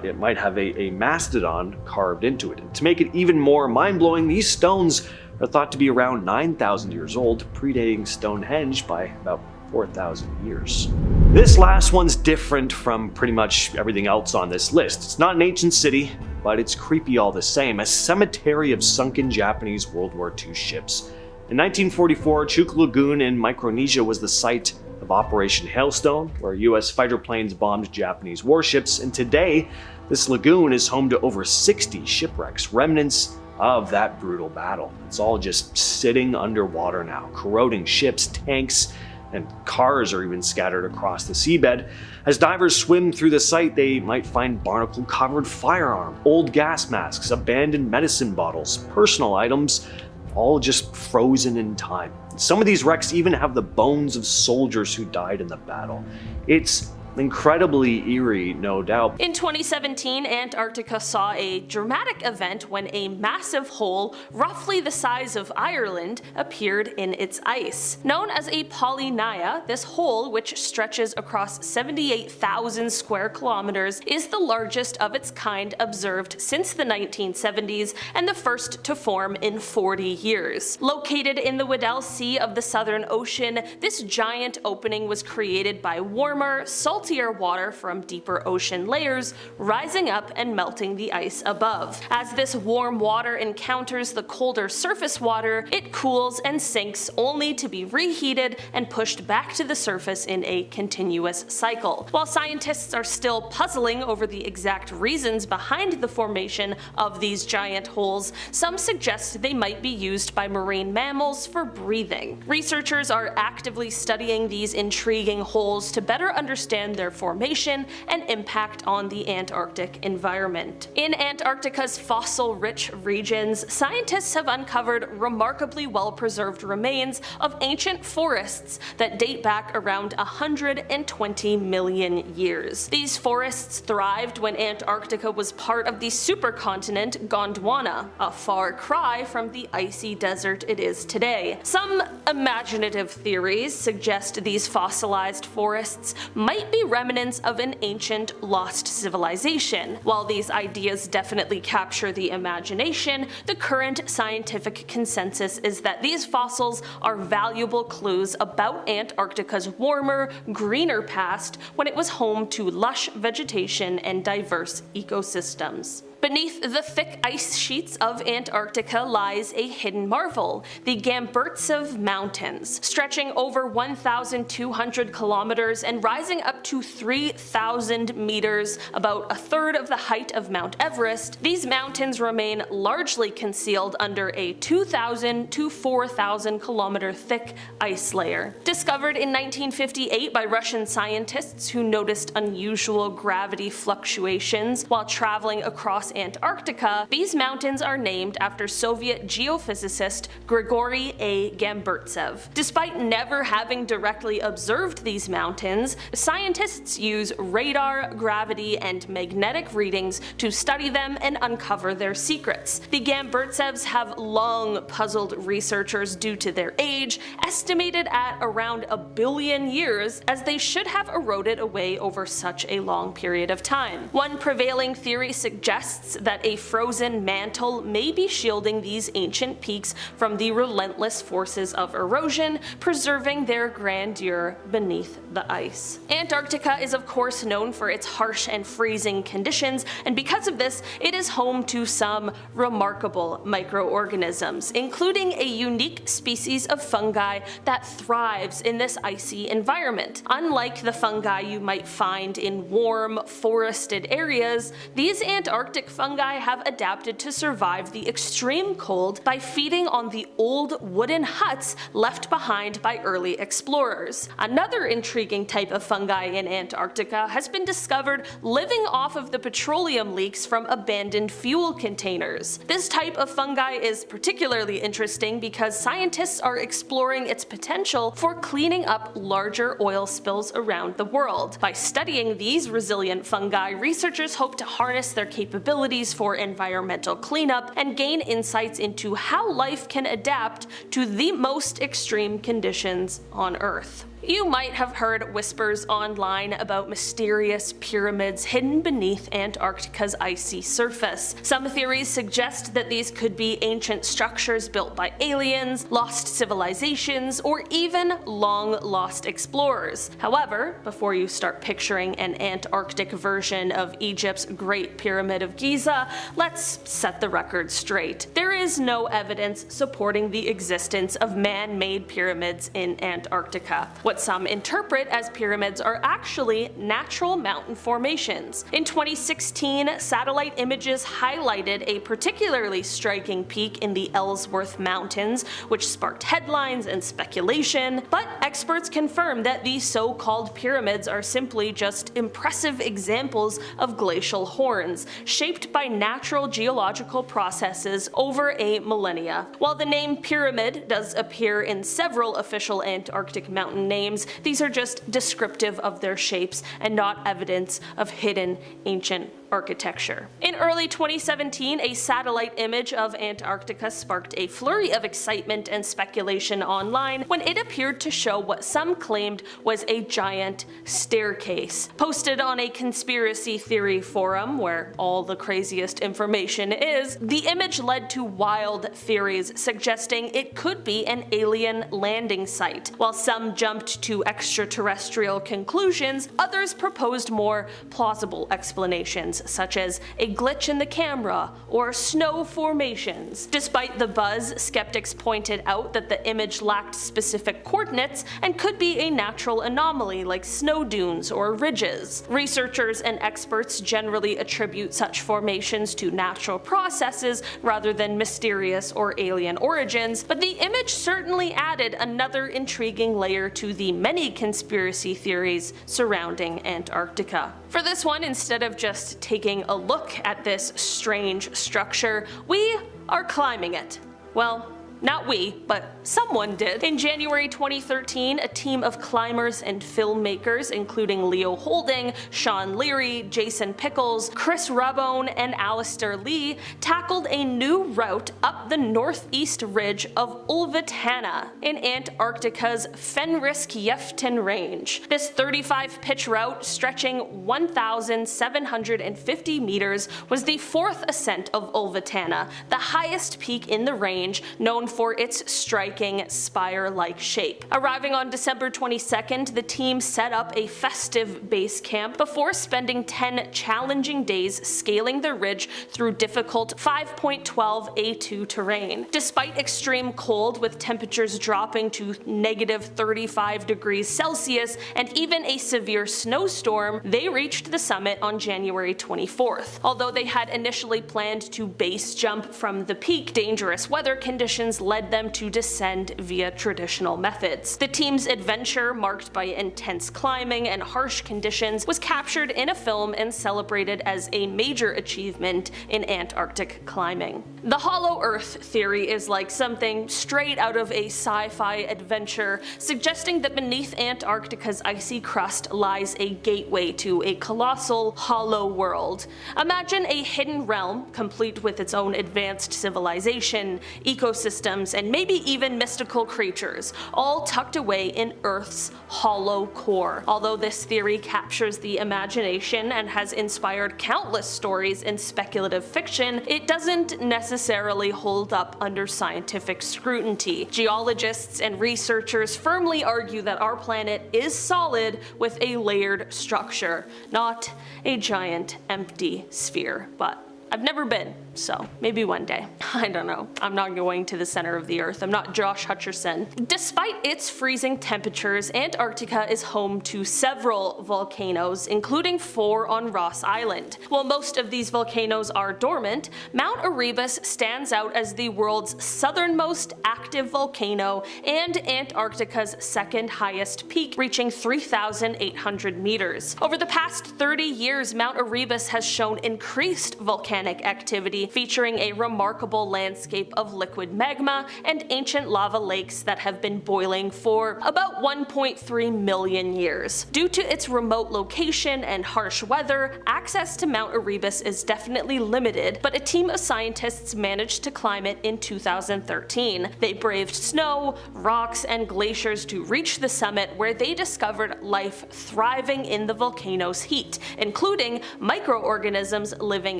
it might have a mastodon carved into it. And to make it even more mind-blowing, these stones are thought to be around 9,000 years old, predating Stonehenge by about 4,000 years. This last one's different from pretty much everything else on this list. It's not an ancient city, but it's creepy all the same. A cemetery of sunken Japanese World War II ships. In 1944, Chuuk Lagoon in Micronesia was the site of Operation Hailstone, where US fighter planes bombed Japanese warships, and today this lagoon is home to over 60 shipwrecks, remnants of that brutal battle. It's all just sitting underwater now, corroding ships, tanks, and cars are even scattered across the seabed. As divers swim through the site, they might find barnacle-covered firearms, old gas masks, abandoned medicine bottles, personal items, all just frozen in time. Some of these wrecks even have the bones of soldiers who died in the battle. It's incredibly eerie, no doubt. In 2017, Antarctica saw a dramatic event when a massive hole, roughly the size of Ireland, appeared in its ice. Known as a polynya, this hole, which stretches across 78,000 square kilometers, is the largest of its kind observed since the 1970s and the first to form in 40 years. Located in the Weddell Sea of the Southern Ocean, this giant opening was created by warmer, saltier water from deeper ocean layers rising up and melting the ice above. As this warm water encounters the colder surface water, it cools and sinks only to be reheated and pushed back to the surface in a continuous cycle. While scientists are still puzzling over the exact reasons behind the formation of these giant holes, some suggest they might be used by marine mammals for breathing. Researchers are actively studying these intriguing holes to better understand their formation and impact on the Antarctic environment. In Antarctica's fossil-rich regions, scientists have uncovered remarkably well-preserved remains of ancient forests that date back around 120 million years. These forests thrived when Antarctica was part of the supercontinent Gondwana, a far cry from the icy desert it is today. Some imaginative theories suggest these fossilized forests might be remnants of an ancient lost civilization. While these ideas definitely capture the imagination, the current scientific consensus is that these fossils are valuable clues about Antarctica's warmer, greener past when it was home to lush vegetation and diverse ecosystems. Beneath the thick ice sheets of Antarctica lies a hidden marvel, the Gamburtsev Mountains. Stretching over 1,200 kilometers and rising up to 3,000 meters, about a third of the height of Mount Everest, these mountains remain largely concealed under a 2,000 to 4,000 kilometer thick ice layer. Discovered in 1958 by Russian scientists who noticed unusual gravity fluctuations while traveling across Antarctica, these mountains are named after Soviet geophysicist Grigory A. Gamburtsev. Despite never having directly observed these mountains, scientists use radar, gravity, and magnetic readings to study them and uncover their secrets. The Gamburtsevs have long puzzled researchers due to their age, estimated at around 1 billion years, as they should have eroded away over such a long period of time. One prevailing theory suggests that a frozen mantle may be shielding these ancient peaks from the relentless forces of erosion, preserving their grandeur beneath the ice. Antarctica is of course known for its harsh and freezing conditions, and because of this, it is home to some remarkable microorganisms, including a unique species of fungi that thrives in this icy environment. Unlike the fungi you might find in warm, forested areas, these Antarctic fungi have adapted to survive the extreme cold by feeding on the old wooden huts left behind by early explorers. Another intriguing type of fungi in Antarctica has been discovered living off of the petroleum leaks from abandoned fuel containers. This type of fungi is particularly interesting because scientists are exploring its potential for cleaning up larger oil spills around the world. By studying these resilient fungi, researchers hope to harness their capabilities for environmental cleanup and gain insights into how life can adapt to the most extreme conditions on Earth. You might have heard whispers online about mysterious pyramids hidden beneath Antarctica's icy surface. Some theories suggest that these could be ancient structures built by aliens, lost civilizations, or even long-lost explorers. However, before you start picturing an Antarctic version of Egypt's Great Pyramid of Giza, let's set the record straight. There is no evidence supporting the existence of man-made pyramids in Antarctica. What some interpret as pyramids are actually natural mountain formations. In 2016, satellite images highlighted a particularly striking peak in the Ellsworth Mountains, which sparked headlines and speculation, but experts confirm that these so-called pyramids are simply just impressive examples of glacial horns, shaped by natural geological processes over a millennia. While the name pyramid does appear in several official Antarctic mountain names, these are just descriptive of their shapes and not evidence of hidden ancient architecture. In early 2017, a satellite image of Antarctica sparked a flurry of excitement and speculation online when it appeared to show what some claimed was a giant staircase. Posted on a conspiracy theory forum where all the craziest information is, the image led to wild theories suggesting it could be an alien landing site. While some jumped to extraterrestrial conclusions, others proposed more plausible explanations, such as a glitch in the camera or snow formations. Despite the buzz, skeptics pointed out that the image lacked specific coordinates and could be a natural anomaly like snow dunes or ridges. Researchers and experts generally attribute such formations to natural processes rather than mysterious or alien origins, but the image certainly added another intriguing layer to the many conspiracy theories surrounding Antarctica. For this one, instead of just taking a look at this strange structure, we are climbing it. Well, not we, but someone did. In January 2013, a team of climbers and filmmakers, including Leo Holding, Sean Leary, Jason Pickles, Chris Rabone, and Alistair Lee, tackled a new route up the northeast ridge of Ulvitana in Antarctica's Fenrisk-Jeften Range. This 35-pitch route, stretching 1,750 meters, was the fourth ascent of Ulvitana, the highest peak in the range, known for its striking spire-like shape. Arriving on December 22nd, the team set up a festive base camp before spending 10 challenging days scaling the ridge through difficult 5.12 A2 terrain. Despite extreme cold, with temperatures dropping to -35 degrees Celsius and even a severe snowstorm, they reached the summit on January 24th. Although they had initially planned to base jump from the peak, dangerous weather conditions led them to descend via traditional methods. The team's adventure, marked by intense climbing and harsh conditions, was captured in a film and celebrated as a major achievement in Antarctic climbing. The Hollow Earth theory is like something straight out of a sci-fi adventure, suggesting that beneath Antarctica's icy crust lies a gateway to a colossal, hollow world. Imagine a hidden realm, complete with its own advanced civilization, ecosystems, and maybe even mystical creatures, all tucked away in Earth's hollow core. Although this theory captures the imagination and has inspired countless stories in speculative fiction, it doesn't necessarily hold up under scientific scrutiny. Geologists and researchers firmly argue that our planet is solid with a layered structure, not a giant empty sphere. But I've never been, so maybe one day. I don't know. I'm not going to the center of the Earth. I'm not Josh Hutcherson. Despite its freezing temperatures, Antarctica is home to several volcanoes, including 4 on Ross Island. While most of these volcanoes are dormant, Mount Erebus stands out as the world's southernmost active volcano and Antarctica's second highest peak, reaching 3,800 meters. Over the past 30 years, Mount Erebus has shown increased volcanic activity, featuring a remarkable landscape of liquid magma and ancient lava lakes that have been boiling for about 1.3 million years. Due to its remote location and harsh weather, access to Mount Erebus is definitely limited, but a team of scientists managed to climb it in 2013. They braved snow, rocks, and glaciers to reach the summit, where they discovered life thriving in the volcano's heat, including microorganisms living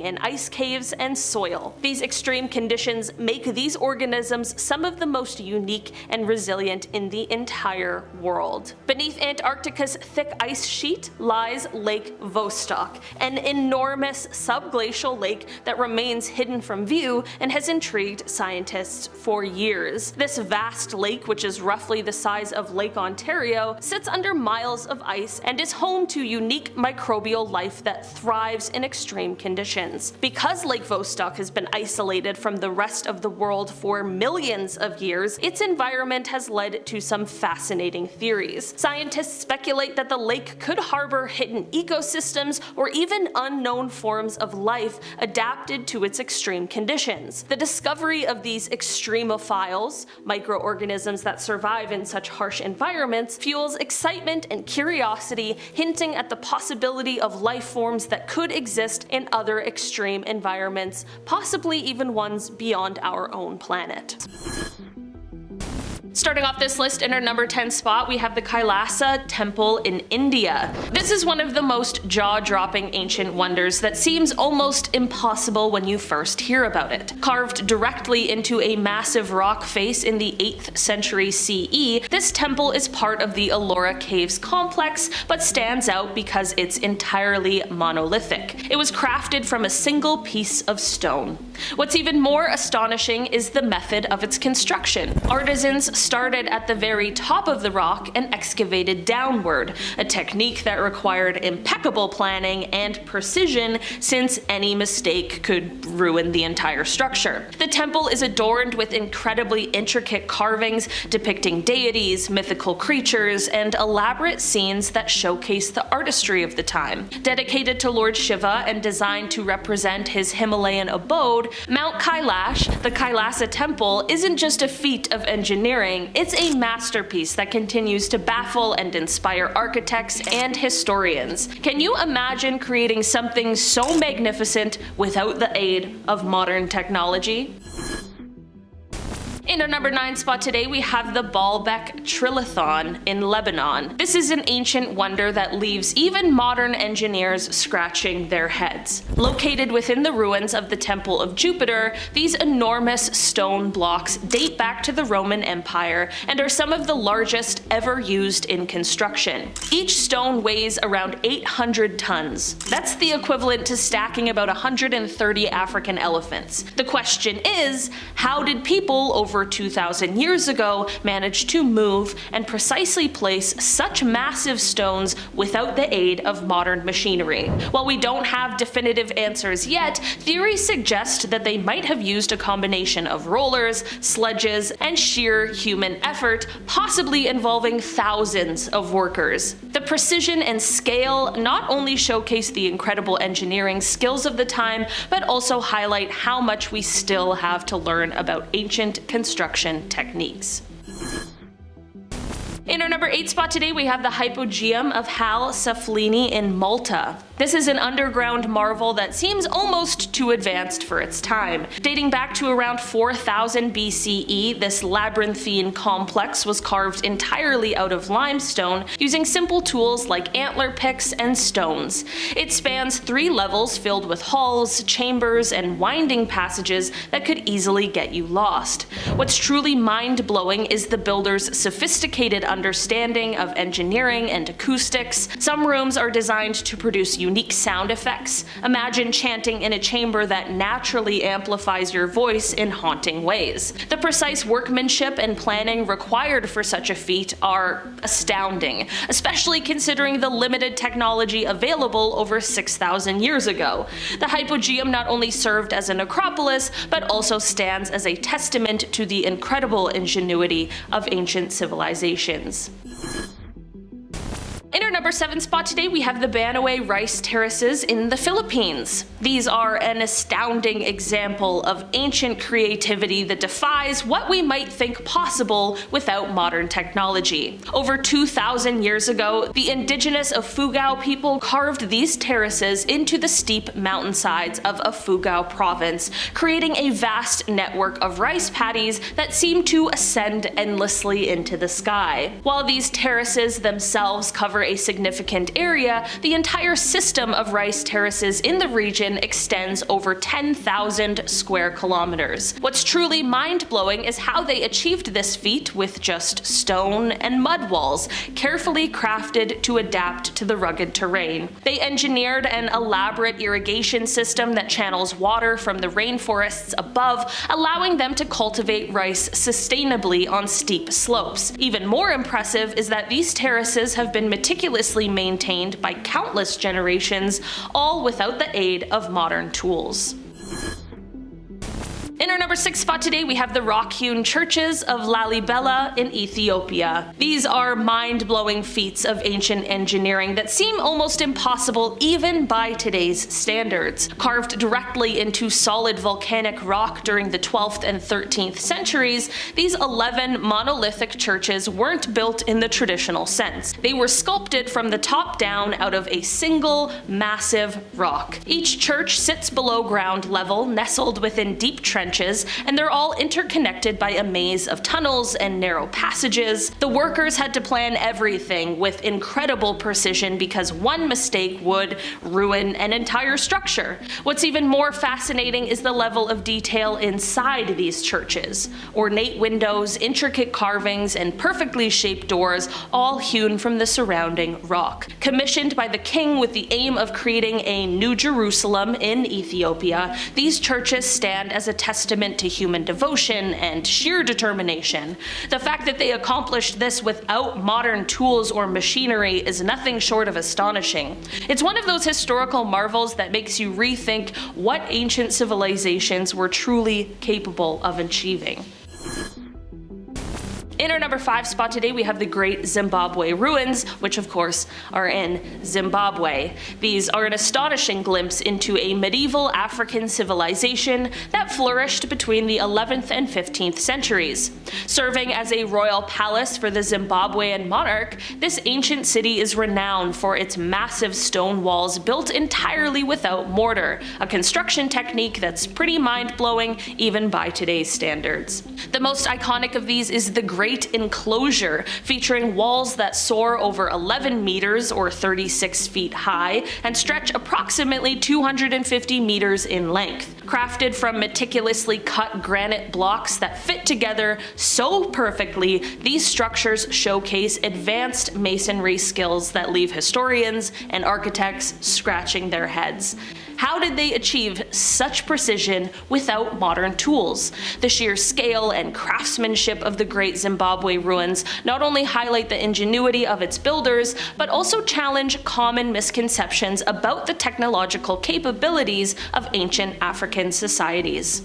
in ice caves and soil. These extreme conditions make these organisms some of the most unique and resilient in the entire world. Beneath Antarctica's thick ice sheet lies Lake Vostok, an enormous subglacial lake that remains hidden from view and has intrigued scientists for years. This vast lake, which is roughly the size of Lake Ontario, sits under miles of ice and is home to unique microbial life that thrives in extreme conditions. Because Lake Vostok has been isolated from the rest of the world for millions of years, its environment has led to some fascinating theories. Scientists speculate that the lake could harbor hidden ecosystems or even unknown forms of life adapted to its extreme conditions. The discovery of these extremophiles, microorganisms that survive in such harsh environments, fuels excitement and curiosity, hinting at the possibility of life forms that could exist in other extreme environments, possibly even ones beyond our own planet. Starting off this list in our number 10 spot, we have the Kailasa Temple in India. This is one of the most jaw-dropping ancient wonders that seems almost impossible when you first hear about it. Carved directly into a massive rock face in the 8th century CE, this temple is part of the Ellora Caves complex, but stands out because it's entirely monolithic. It was crafted from a single piece of stone. What's even more astonishing is the method of its construction. Artisans started at the very top of the rock and excavated downward, a technique that required impeccable planning and precision, since any mistake could ruin the entire structure. The temple is adorned with incredibly intricate carvings depicting deities, mythical creatures, and elaborate scenes that showcase the artistry of the time. Dedicated to Lord Shiva and designed to represent his Himalayan abode, Mount Kailash, the Kailasa Temple, isn't just a feat of engineering, it's a masterpiece that continues to baffle and inspire architects and historians. Can you imagine creating something so magnificent without the aid of modern technology? In our number 9 spot today, we have the Baalbek Trilithon in Lebanon. This is an ancient wonder that leaves even modern engineers scratching their heads. Located within the ruins of the Temple of Jupiter, these enormous stone blocks date back to the Roman Empire and are some of the largest ever used in construction. Each stone weighs around 800 tons. That's the equivalent to stacking about 130 African elephants. The question is, how did people over 2,000 years ago manage to move and precisely place such massive stones without the aid of modern machinery? While we don't have definitive answers yet, theories suggest that they might have used a combination of rollers, sledges, and sheer human effort, possibly involving thousands of workers. The precision and scale not only showcase the incredible engineering skills of the time, but also highlight how much we still have to learn about ancient construction techniques. In our number 8 spot today, we have the Hypogeum of Hal Saflieni in Malta. This is an underground marvel that seems almost too advanced for its time. Dating back to around 4000 BCE, this labyrinthine complex was carved entirely out of limestone using simple tools like antler picks and stones. It spans 3 levels filled with halls, chambers, and winding passages that could easily get you lost. What's truly mind-blowing is the builder's sophisticated understanding of engineering and acoustics. Some rooms are designed to produce unique sound effects. Imagine chanting in a chamber that naturally amplifies your voice in haunting ways. The precise workmanship and planning required for such a feat are astounding, especially considering the limited technology available over 6,000 years ago. The Hypogeum not only served as a necropolis, but also stands as a testament to the incredible ingenuity of ancient civilizations. In our number 7 spot today, we have the Banaway rice terraces in the Philippines. These are an astounding example of ancient creativity that defies what we might think possible without modern technology. Over 2,000 years ago, the indigenous Ifugao people carved these terraces into the steep mountainsides of Ifugao province, creating a vast network of rice paddies that seem to ascend endlessly into the sky. While these terraces themselves cover a significant area, the entire system of rice terraces in the region extends over 10,000 square kilometers. What's truly mind-blowing is how they achieved this feat with just stone and mud walls, carefully crafted to adapt to the rugged terrain. They engineered an elaborate irrigation system that channels water from the rainforests above, allowing them to cultivate rice sustainably on steep slopes. Even more impressive is that these terraces have been meticulously maintained by countless generations, all without the aid of modern tools. In our number 6 spot today, we have the rock-hewn churches of Lalibela in Ethiopia. These are mind-blowing feats of ancient engineering that seem almost impossible even by today's standards. Carved directly into solid volcanic rock during the 12th and 13th centuries, these 11 monolithic churches weren't built in the traditional sense. They were sculpted from the top down out of a single, massive rock. Each church sits below ground level, nestled within deep trenches, and they're all interconnected by a maze of tunnels and narrow passages. The workers had to plan everything with incredible precision because one mistake would ruin an entire structure. What's even more fascinating is the level of detail inside these churches. Ornate windows, intricate carvings, and perfectly shaped doors, all hewn from the surrounding rock. Commissioned by the king with the aim of creating a New Jerusalem in Ethiopia, these churches stand as a testament to human devotion and sheer determination. The fact that they accomplished this without modern tools or machinery is nothing short of astonishing. It's one of those historical marvels that makes you rethink what ancient civilizations were truly capable of achieving. In In our number 5 spot today, we have the Great Zimbabwe Ruins, which of course are in Zimbabwe. These are an astonishing glimpse into a medieval African civilization that flourished between the 11th and 15th centuries. Serving as a royal palace for the Zimbabwean monarch, this ancient city is renowned for its massive stone walls built entirely without mortar, a construction technique that's pretty mind-blowing even by today's standards. The most iconic of these is the Great Enclosure, featuring walls that soar over 11 meters or 36 feet high and stretch approximately 250 meters in length. Crafted from meticulously cut granite blocks that fit together so perfectly, these structures showcase advanced masonry skills that leave historians and architects scratching their heads. How did they achieve such precision without modern tools? The sheer scale and craftsmanship of the Great Zimbabwe Ruins not only highlight the ingenuity of its builders, but also challenge common misconceptions about the technological capabilities of ancient African societies.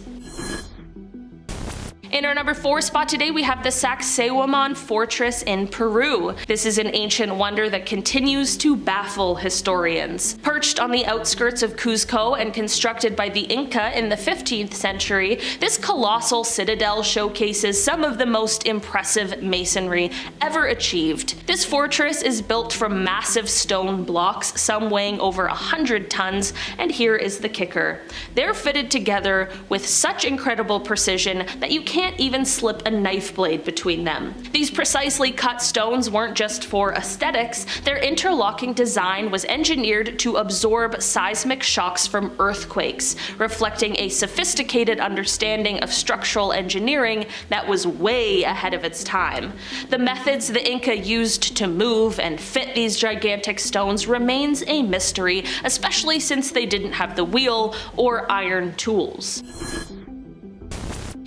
In our number 4 spot today, we have the Sacsayhuaman Fortress in Peru. This is an ancient wonder that continues to baffle historians. Perched on the outskirts of Cuzco and constructed by the Inca in the 15th century, this colossal citadel showcases some of the most impressive masonry ever achieved. This fortress is built from massive stone blocks, some weighing over 100 tons, and here is the kicker. They're fitted together with such incredible precision that you can't even slip a knife blade between them. These precisely cut stones weren't just for aesthetics, their interlocking design was engineered to absorb seismic shocks from earthquakes, reflecting a sophisticated understanding of structural engineering that was way ahead of its time. The methods the Inca used to move and fit these gigantic stones remains a mystery, especially since they didn't have the wheel or iron tools.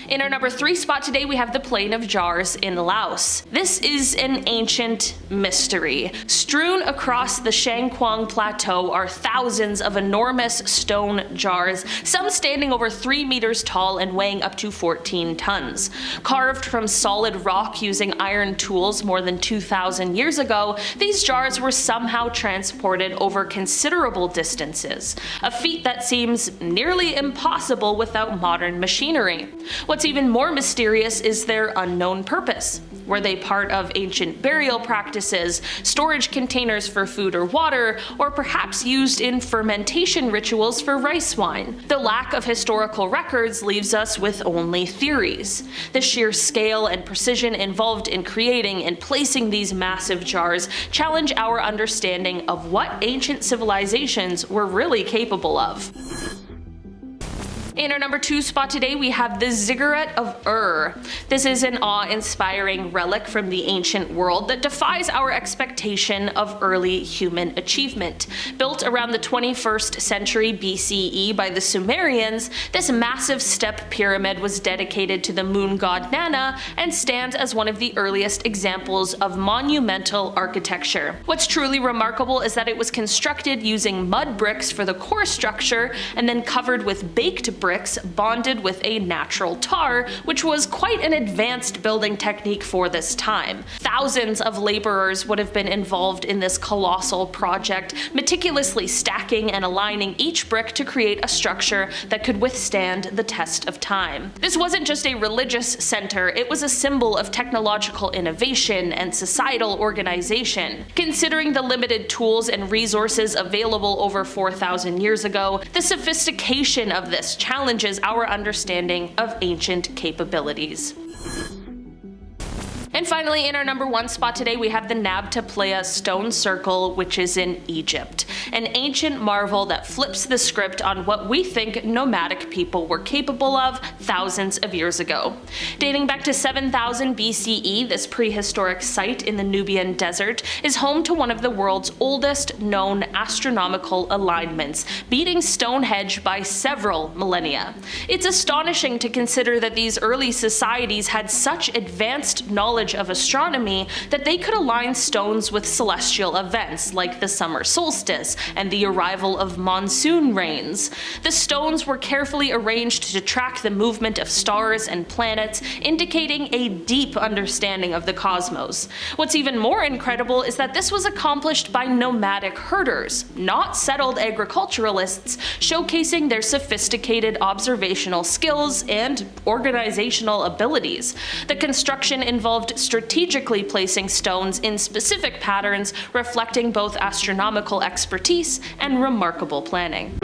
In our number 3 spot today, we have the Plain of Jars in Laos. This is an ancient mystery. Strewn across the Shangquang Plateau are thousands of enormous stone jars, some standing over 3 meters tall and weighing up to 14 tons. Carved from solid rock using iron tools more than 2,000 years ago, these jars were somehow transported over considerable distances, a feat that seems nearly impossible without modern machinery. What's even more mysterious is their unknown purpose. Were they part of ancient burial practices, storage containers for food or water, or perhaps used in fermentation rituals for rice wine? The lack of historical records leaves us with only theories. The sheer scale and precision involved in creating and placing these massive jars challenge our understanding of what ancient civilizations were really capable of. In our number 2 spot today, we have the Ziggurat of Ur. This is an awe-inspiring relic from the ancient world that defies our expectation of early human achievement. Built around the 21st century BCE by the Sumerians, this massive step pyramid was dedicated to the moon god Nana and stands as one of the earliest examples of monumental architecture. What's truly remarkable is that it was constructed using mud bricks for the core structure and then covered with baked bricks bonded with a natural tar, which was quite an advanced building technique for this time. Thousands of laborers would have been involved in this colossal project, meticulously stacking and aligning each brick to create a structure that could withstand the test of time. This wasn't just a religious center, it was a symbol of technological innovation and societal organization. Considering the limited tools and resources available over 4,000 years ago, the sophistication of this challenges our understanding of ancient capabilities. And finally, in our number 1 spot today, we have the Nabta Playa Stone Circle, which is in Egypt. An ancient marvel that flips the script on what we think nomadic people were capable of thousands of years ago. Dating back to 7000 BCE, this prehistoric site in the Nubian desert is home to one of the world's oldest known astronomical alignments, beating Stonehenge by several millennia. It's astonishing to consider that these early societies had such advanced knowledge knowledge of astronomy that they could align stones with celestial events like the summer solstice and the arrival of monsoon rains. The stones were carefully arranged to track the movement of stars and planets, indicating a deep understanding of the cosmos. What's even more incredible is that this was accomplished by nomadic herders, not settled agriculturalists, showcasing their sophisticated observational skills and organizational abilities. The construction involved strategically placing stones in specific patterns, reflecting both astronomical expertise and remarkable planning.